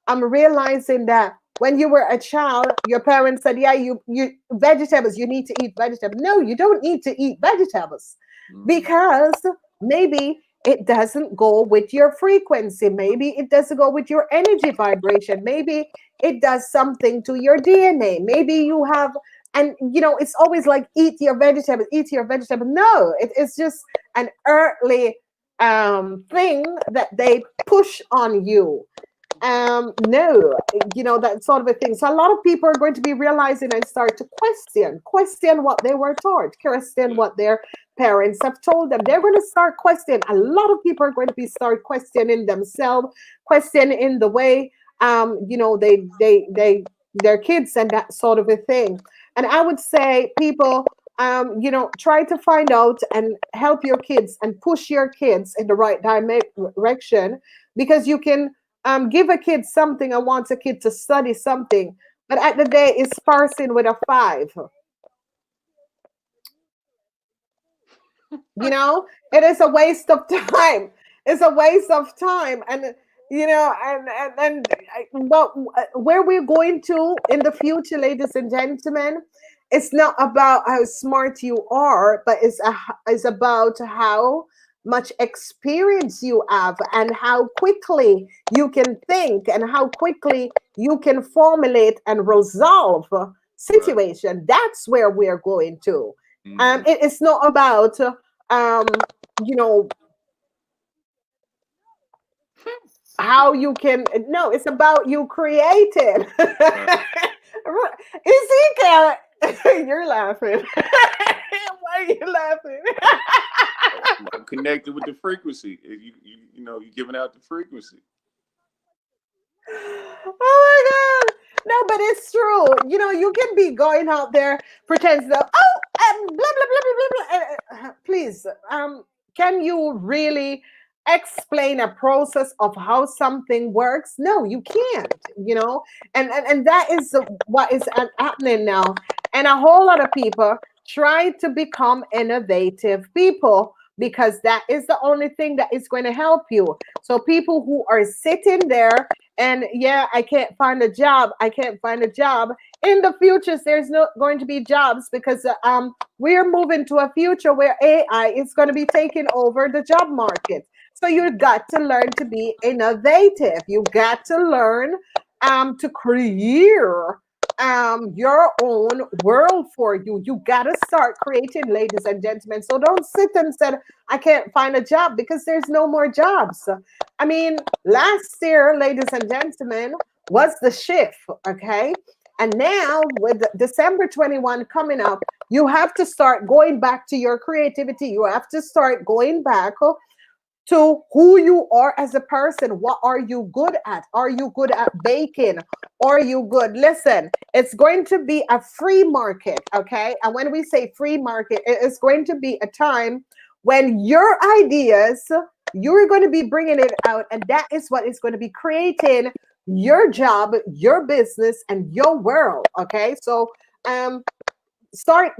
I'm realizing that when you were a child, your parents said, "Yeah, you vegetables. You need to eat vegetables." No, you don't need to eat vegetables, Mhm. because maybe it doesn't go with your frequency. Maybe it doesn't go with your energy vibration. Maybe it does something to your DNA. Maybe you have, and it's always like, eat your vegetables, eat your vegetable. No, it's just an earthly thing that they push on you. No, that sort of a thing. So a lot of people are going to be realizing and start to question what they were taught, question Yeah. what their parents have told them. They're going to start questioning. A lot of people are going to be start questioning themselves, questioning the way their kids, and that sort of a thing. And I would say, people, try to find out and help your kids and push your kids in the right direction, because you can give a kid something and want a kid to study something, but at the day is parsing with a 5. It is a waste of time. It's a waste of time, and but where we're going to in the future, ladies and gentlemen, it's not about how smart you are, but it's about how much experience you have, and how quickly you can think, and how quickly you can formulate and resolve a Right. situation. That's where we're going to. Mhm. It's not about you know, how you can, no, it's about you creating. Right. Ezekiel, you're laughing. Why are you laughing? I'm connected with the frequency. You know, you're giving out the frequency. Oh my god. No, but it's true. You know, you can be going out there pretending that, blah blah blah blah blah blah. Please, can you really explain a process of how something works? No, you can't. You know, and that is what is happening now. And a whole lot of people try to become innovative people because that is the only thing that is going to help you. So people who are sitting there and yeah, I can't find a job. I can't find a job. In the future, there's not going to be jobs because we're moving to a future where AI is going to be taking over the job market. So you got to learn to be innovative. You got to learn to create your own world for you. You got to start creating, ladies and gentlemen. So don't sit and say, I can't find a job because there's no more jobs. I mean, last year, ladies and gentlemen, was the shift, okay? And now with December 21 coming up, you have to start going back to your creativity. You have to start going back to who you are as a person. What are you good at? Are you good at baking? Are you good? Listen, it's going to be a free market, okay? And when we say free market, it's going to be a time when your ideas, you're going to be bringing it out, and that is what is going to be creating your job, your business, and your world, okay? So, start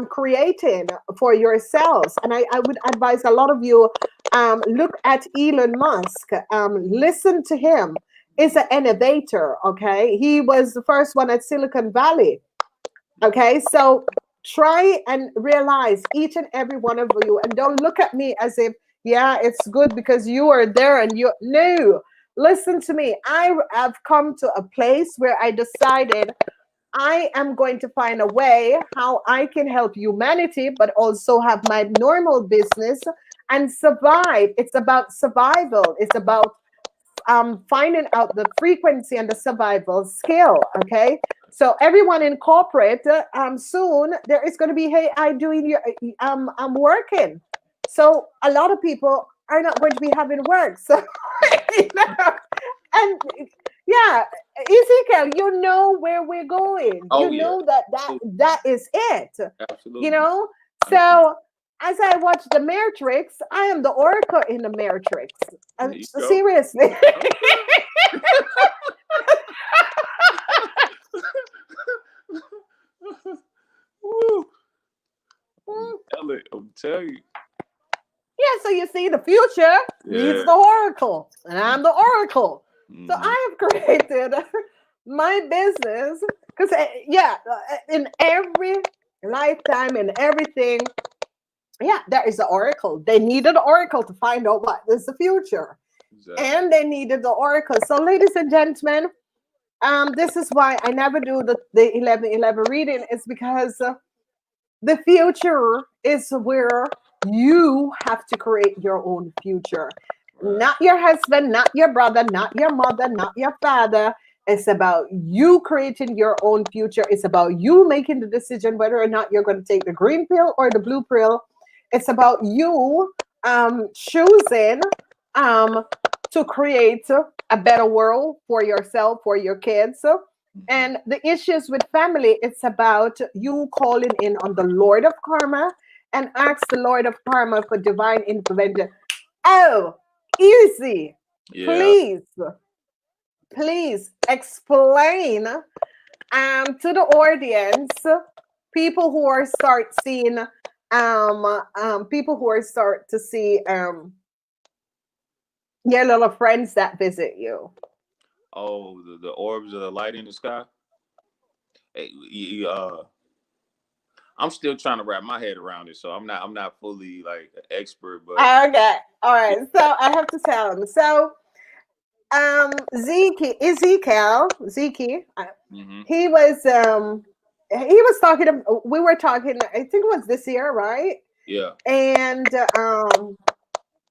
creating for yourselves. And I would advise a lot of you look at Elon Musk, listen to him. Is an innovator, okay? He was the first one at Silicon Valley, okay? So try and realize each and every one of you, and don't look at me as if, yeah, it's good because you are there and you, no, listen to me. I have come to a place where I decided I am going to find a way how I can help humanity, but also have my normal business and survive. It's about survival. It's about finding out the frequency and the survival skill. Okay, so everyone in corporate, soon there is going to be, hey, I doing your, I'm working. So a lot of people are not going to be having work. So you know, and yeah, Ezekiel, you know where we're going. Oh You yeah, know that is it. You absolutely. know, Absolutely. so as I watch the Matrix, I am the Oracle in the Matrix. There you go. Seriously. Woo. I'm telling you. Yeah, so you see, the future needs Yeah. the Oracle, and I'm the Oracle. So Mm-hmm. I have created my business because, yeah, in every lifetime and everything, yeah, there is the Oracle. They needed the Oracle to find out what is the future, Exactly. and they needed the Oracle. So, ladies and gentlemen, this is why I never do the 11:11 reading. It's because the future is where you have to create your own future. Right. Not your husband, not your brother, not your mother, not your father. It's about you creating your own future. It's about you making the decision whether or not you're going to take the green pill or the blue pill. It's about you choosing um, to create a better world for yourself, for your kids. Mm-hmm. And the issues with family, it's about you calling in on the Lord of Karma and ask the Lord of Karma for divine intervention. Oh, easy. Yeah. Please, please explain to the audience, people who are start seeing people who are start to see your little friends that visit you. Oh, the orbs of the light in the sky. Hey, I'm still trying to wrap my head around it, so I'm not fully like an expert, but Okay, all yeah. right. So I have to tell him. So Zeke, Mm-hmm. he was he was talking. We were talking. I think it was this year, right? Yeah. And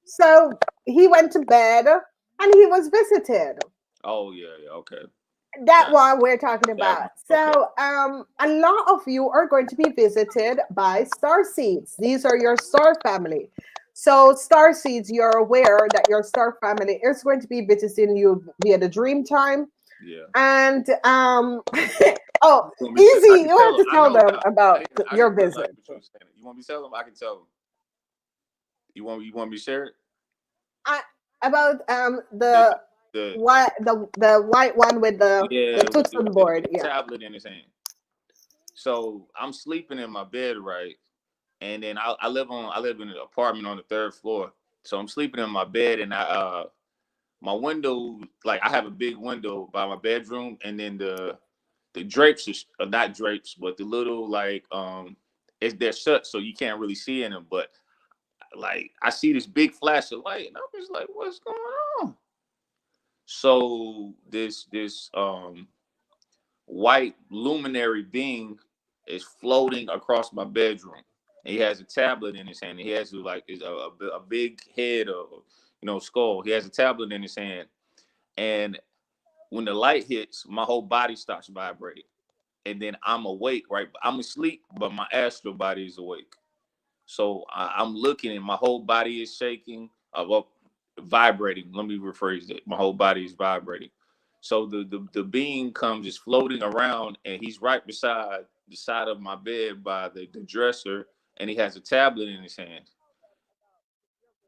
so he went to bed and he was visited. Oh yeah, yeah. Okay. That That one we're talking that about. one. Okay. So a lot of you are going to be visited by star seeds. These are your star family. So star seeds, you're aware that your star family is going to be visiting you via the dream time. Yeah. And oh, You want me to tell? I easy, can you tell have them. to I tell know. them I about didn't. I your didn't realize visit. what you were saying. You want me to tell them? I can tell them. You want me to share it? I, about The the the white one with the yeah, with toots on the board. the Yeah. tablet in his hand. So I'm sleeping in my bed, right? And then I live in an apartment on the third floor. So I'm sleeping in my bed, and my window, like I have a big window by my bedroom, and then the drapes are not drapes, but the little like they're shut, so you can't really see in them. But like I see this big flash of light, and I'm just like, what's going on? So this white luminary being is floating across my bedroom. And he has a tablet in his hand. He has like a big head of skull. He has a tablet in his hand, and when the light hits, my whole body starts vibrating, and then I'm awake. Right, I'm asleep, but my astral body is awake. So I'm looking, and my whole body is shaking. Well, vibrating. Let me rephrase it. My whole body is vibrating. So the being comes just floating around, and he's right beside the side of my bed by the dresser, and he has a tablet in his hand.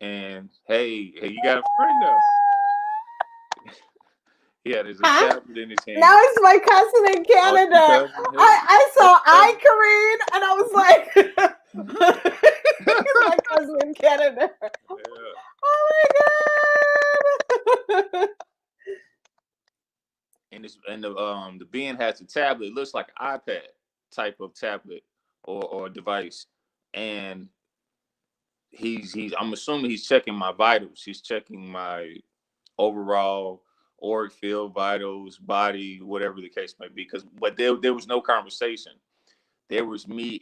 And hey, you got a friend though. Yeah, there's a Huh? tablet in his Now hand. it's my cousin in Oh, it's your Canada. cousin. Hey, I that's saw your I Kareen and I was like, it's my cousin in Canada. cousin. Yeah. Oh my god. And the being has a tablet. It looks like an iPad type of tablet or device, and he's. I'm assuming he's checking my vitals. He's checking my overall auric field, vitals, body, whatever the case may be. But there was no conversation. There was me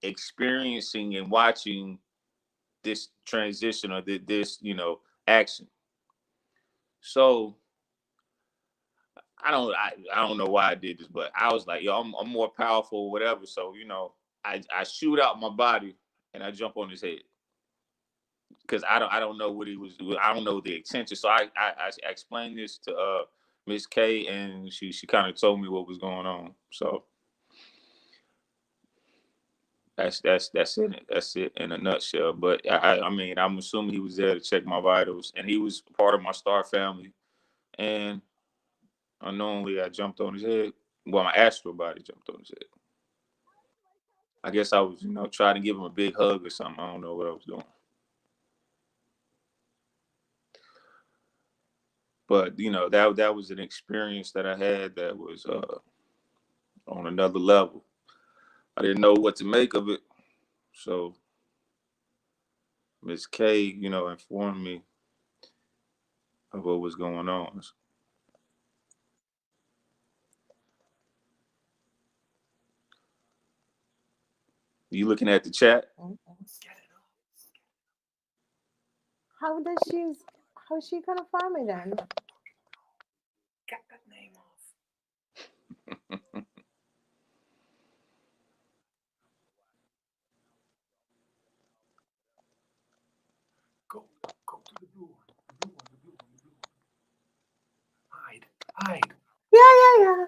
experiencing and watching this transition or this action. So I don't know why I did this, but I was like, yo, I'm more powerful, whatever. So I shoot out my body and I jump on his head because I don't know what he was. I don't know the intention. So I explained this to Miss K, and she kind of told me what was going on. So that's it. That's it in a nutshell. But I mean, I'm assuming he was there to check my vitals, and he was part of my star family. And unknowingly, I jumped on his head. Well, my astral body jumped on his head. I guess I was, trying to give him a big hug or something. I don't know what I was doing. But that was an experience that I had that was on another level. I didn't know what to make of it. So Miss K, informed me of what was going on. You looking at the chat? How does she how's she gonna find me then? Get that name off. Go to the blue one. The blue one, the blue one, the blue one. Hide. Yeah.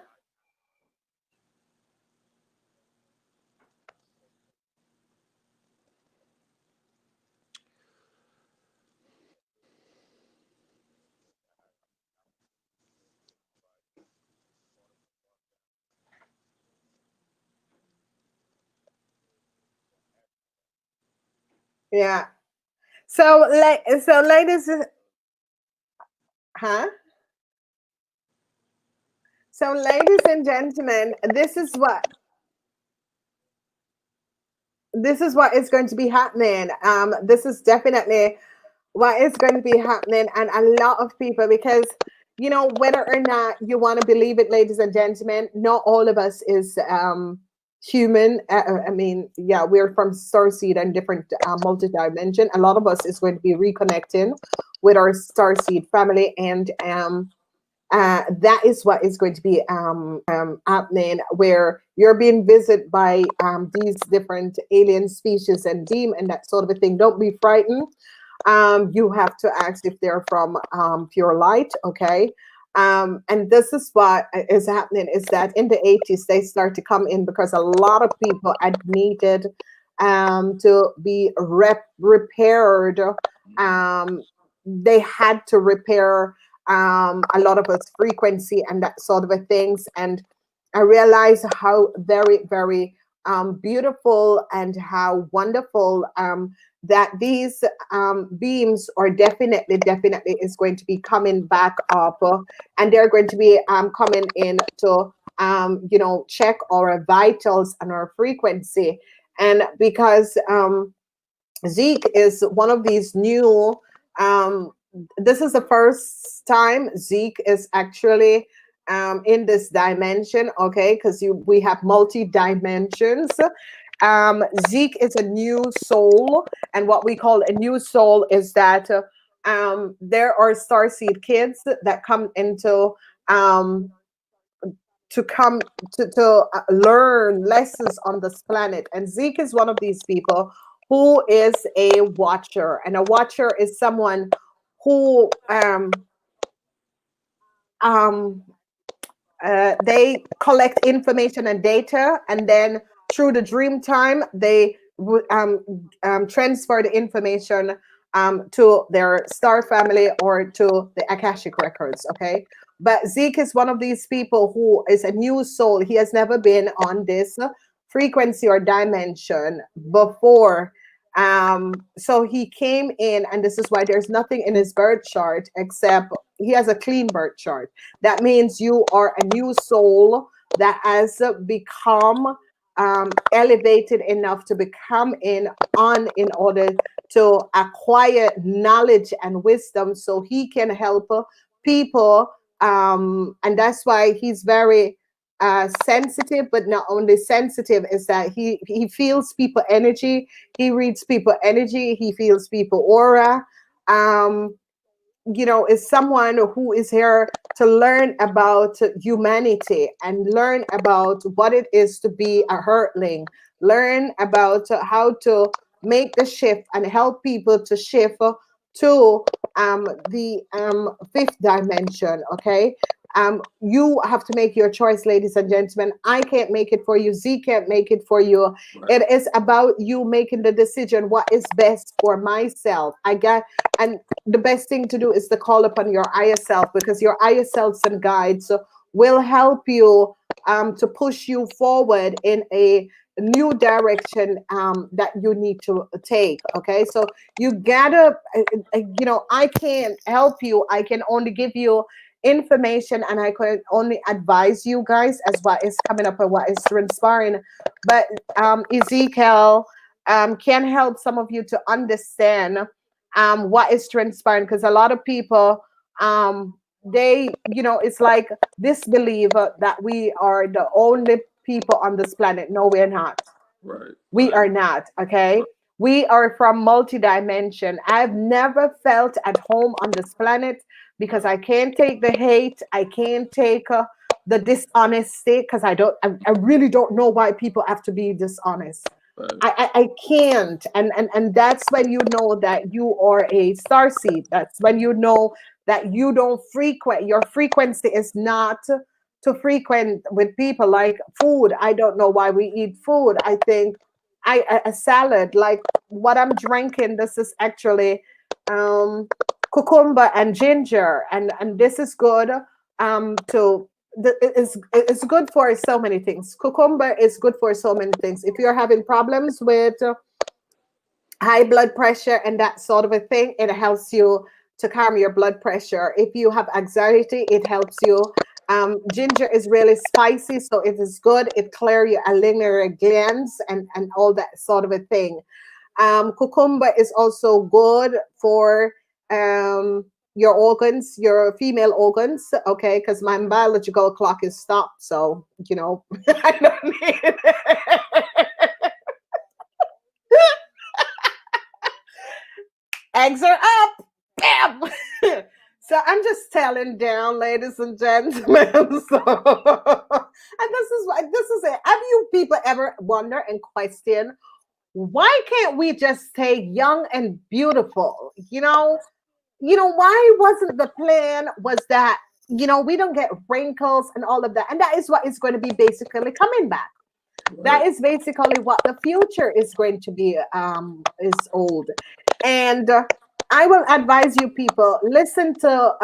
Yeah. So ladies, huh? So ladies and gentlemen, this is what is going to be happening. This is definitely what is going to be happening, and a lot of people, because whether or not you want to believe it, ladies and gentlemen, not all of us is human. I mean, yeah, we're from starseed and different multi-dimension. A lot of us is going to be reconnecting with our starseed family, and that is what is going to be happening, where you're being visited by these different alien species and beam and that sort of a thing. Don't be frightened. You have to ask if they're from pure light, okay? And this is what is happening, is that in the 80s they start to come in because a lot of people had needed to be repaired. um, they had to repair a lot of us frequency and that sort of a things. And I realized how very, very beautiful and how wonderful that these beams are definitely, definitely is going to be coming back up, and they're going to be coming in to, check our vitals and our frequency. And because Zeke is one of these new. Um, this is the first time Zeke is actually in this dimension, okay? Because we have multi dimensions. Zeke is a new soul, and what we call a new soul is that there are starseed kids that come into um, to come to learn lessons on this planet. And Zeke is one of these people who is a watcher. And a watcher is someone who um, they collect information and data, and then through the dream time they transfer the information to their star family or to the akashic records, okay? But Zeke is one of these people who is a new soul. He has never been on this frequency or dimension before. So he came in, and this is why there's nothing in his birth chart except he has a clean birth chart. That means you are a new soul that has become elevated enough to become in order to acquire knowledge and wisdom, so he can help people. And that's why he's very sensitive. But not only sensitive, is that he feels people energy, he reads people energy, he feels people aura. Um, is someone who is here to learn about humanity and learn about what it is to be a hurtling, learn about how to make the shift and help people to shift to the fifth dimension, okay? You have to make your choice, ladies and gentlemen. I can't make it for you. Z can't make it for you. Right. It is about you making the decision what is best for myself. And the best thing to do is to call upon your higher self, because your higher selves and guides will help you to push you forward in a new direction that you need to take. Okay, so you gotta, I can't help you. I can only give you information, and I can only advise you guys as what is coming up and what is transpiring. But Ezekiel can help some of you to understand what is transpiring, because a lot of people they it's like disbelieve that we are the only people on this planet. No, we're not. Right. We Right. are not, okay? Right. We are from multi-dimension. I've never felt at home on this planet because I can't take the hate. I can't take the dishonesty, because I really don't know why people have to be dishonest. Right. I can't. And that's when you know that you are a star seed. That's when you know that you don't frequent, your frequency is not to frequent with people. Like food, I don't know why we eat food. I think a salad, like what I'm drinking, this is actually um cucumber and ginger, and this is good to it's good for so many things. Cucumber is good for so many things. If you're having problems with high blood pressure and that sort of a thing, it helps you to calm your blood pressure. If you have anxiety, it helps you. Ginger is really spicy, so it is good. It clears your alignary glands and all that sort of a thing. Cucumber is also good for your organs, your female organs, okay? Because my biological clock is stopped, so I don't need eggs are up. Bam. So I'm just telling down, ladies and gentlemen. So, and this is it. Have you people ever wonder and question why can't we just stay young and beautiful? Why wasn't the plan was that we don't get wrinkles and all of that, and that is what is going to be basically coming back. That Right. is basically what the future is going to be is old. And I will advise you people listen to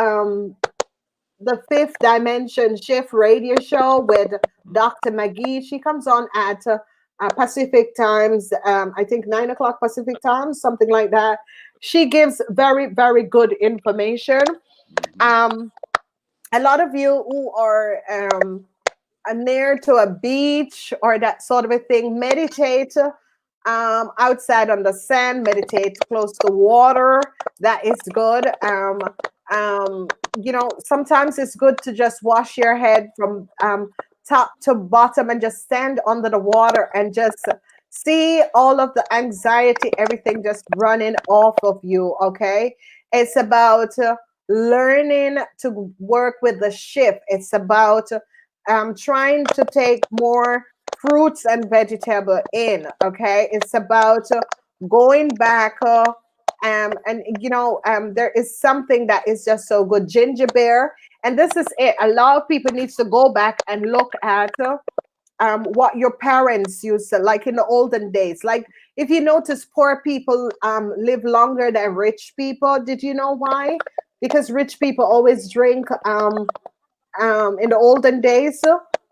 the Fifth Dimension Shift radio show with Dr. McGee. She comes on at Pacific times, I think 9 o'clock Pacific time, something like that. She gives very, very good information. Mhm. um a lot of you who are near to a beach or that sort of a thing, meditate outside on the sand, meditate close to water. That is good. Sometimes it's good to just wash your head from top to bottom and just stand under the water and just see all of the anxiety, everything just running off of you. Okay. It's about learning to work with the shift. It's about trying to take more fruits and vegetable in. Okay, it's about going back. And there is something that is just so good, ginger beer, and this is it. A lot of people needs to go back and look at what your parents used to, like in the olden days. Like if you notice, poor people live longer than rich people. Did you know why? Because rich people always drink in the olden days,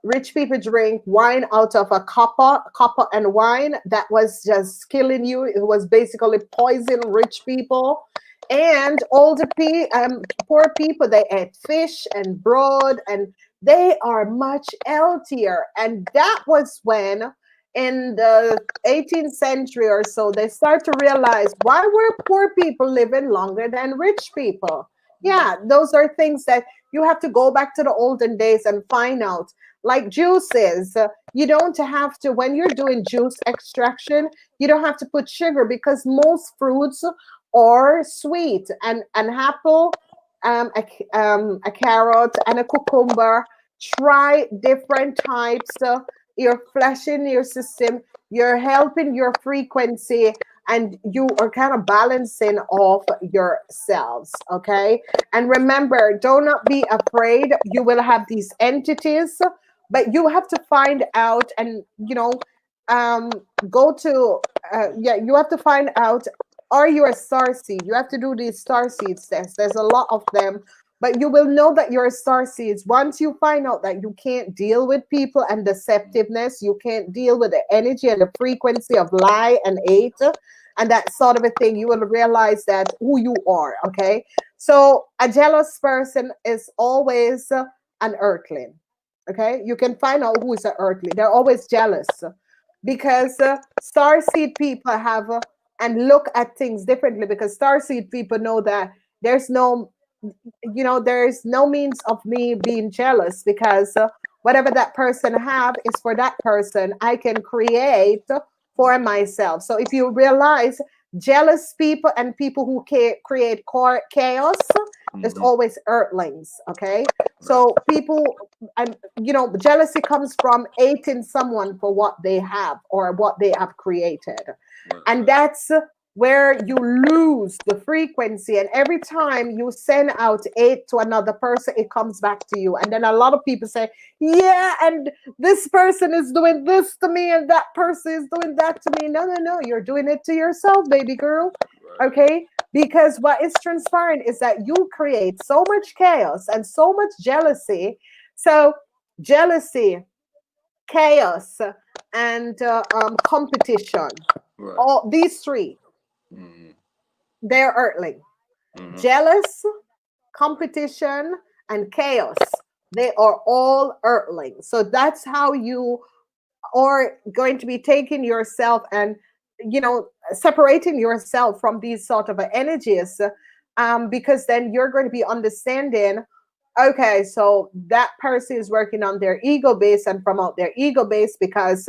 rich people drink wine out of a copper and wine that was just killing you. It was basically poison rich people. And poor people, they ate fish and bread, and they are much healthier. And that was when, in the 18th century or so, they start to realize why were poor people living longer than rich people. Yeah, those are things that you have to go back to the olden days and find out. Like juices, you don't have to, when you're doing juice extraction, you don't have to put sugar because most fruits are sweet. And an apple, a carrot, and a cucumber. Try different types. You're fleshing your system, you're helping your frequency, and you are kind of balancing off yourselves. Okay. And remember, do not be afraid. You will have these entities, but you have to find out and, go to, you have to find out, are you a star seed? You have to do these star seeds tests. There's a lot of them, but you will know that you're a star seeds once you find out that you can't deal with people and deceptiveness. You can't deal with the energy and the frequency of lie and hate and that sort of a thing. You will realize that who you are. Okay. So a jealous person is always an earthling. Okay, you can find out who is an earthling. They're always jealous because starseed people have and look at things differently, because starseed people know that there's no there is no means of me being jealous, because whatever that person have is for that person. I can create for myself. So if you realize, jealous people and people who create chaos is Mhm. always earthlings. Okay, Right. so people, and jealousy comes from hating someone for what they have or what they have created, Right. and Right. that's where you lose the frequency. And every time you send out hate to another person, it comes back to you. And then a lot of people say, yeah, and this person is doing this to me and that person is doing that to me. No, no, no, you're doing it to yourself, baby girl. Right. Okay, because what is transpiring is that you create so much chaos and so much jealousy. So jealousy, chaos, and competition, Right. all these three, Mhm. they're earthling. Mhm. Jealous, competition, and chaos, they are all earthling. So that's how you are going to be taking yourself and separating yourself from these sort of energies. because then you're going to be understanding, okay, so that person is working on their ego base and promote their ego base because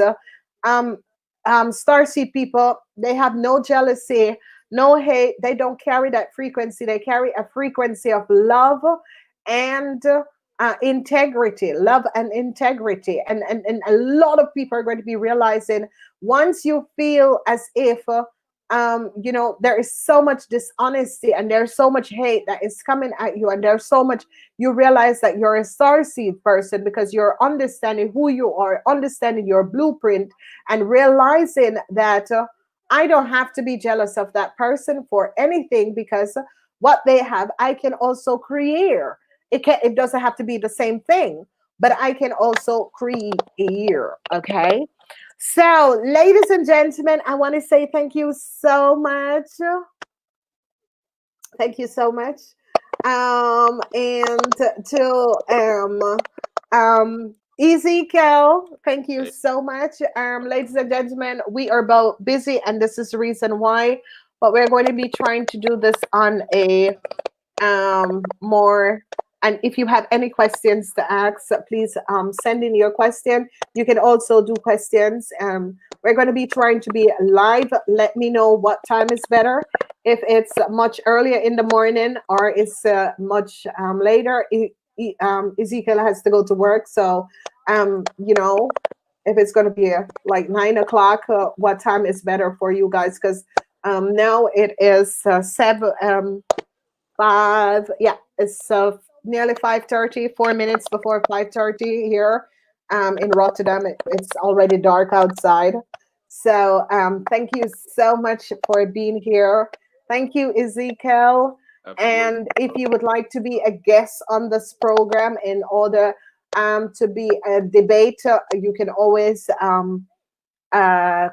um, starseed people, they have no jealousy, no hate. They don't carry that frequency. They carry a frequency of love and integrity, love and integrity. And a lot of people are going to be realizing once you feel as if there is so much dishonesty and there's so much hate that is coming at you, and there's so much, you realize that you're a starseed person because you're understanding who you are, understanding your blueprint, and realizing that I don't have to be jealous of that person for anything because what they have, I can also create. It doesn't have to be the same thing, but I can also create. Okay. So, ladies and gentlemen, I want to say thank you so much. Thank you so much. And to Ezequiel, thank you Hey, so much. Ladies and gentlemen, we are both busy, and this is the reason why. But we're going to be trying to do this on a more, and if you have any questions to ask, please send in your question. You can also do questions. We're going to be trying to be live. Let me know what time is better, if it's much earlier in the morning or it's much later. Ezekiel has to go to work, so if it's going to be like 9 o'clock, what time is better for you guys? Because now it is 7. Yeah, it's nearly 5:30, 4 minutes before 5:30 here in Rotterdam. It's already dark outside. So thank you so much for being here. Thank you, Ezekiel. absolutely. And if you would like to be a guest on this program in order to be a debater, you can always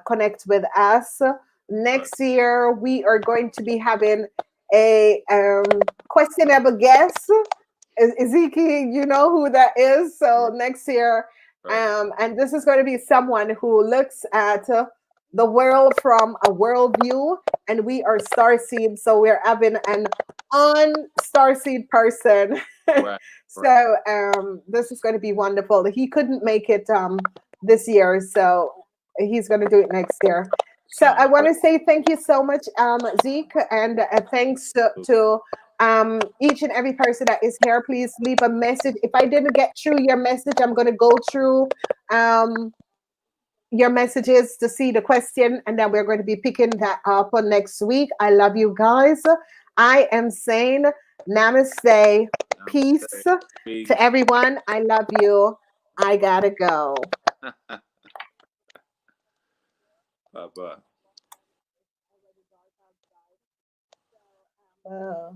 connect with us. Right. Next year, we are going to be having a questionable guest. Ezekiel, you know who that is. So Right. next year, Right. and this is going to be someone who looks at the world from a worldview, and we are starseed, so we're having an on starseed person. Right. Right. So this is going to be wonderful. He couldn't make it this year, so he's going to do it next year. So I Sounds want great. to say thank you so much, Zeke, and thanks to each and every person that is here. Please leave a message. If I didn't get through your message, I'm going to go through your messages to see the question, and then we're going to be picking that up on next week. I love you guys. I am saying namaste, peace Namaste. to Peace. everyone. I love you. I gotta go. Bye bye. Oh.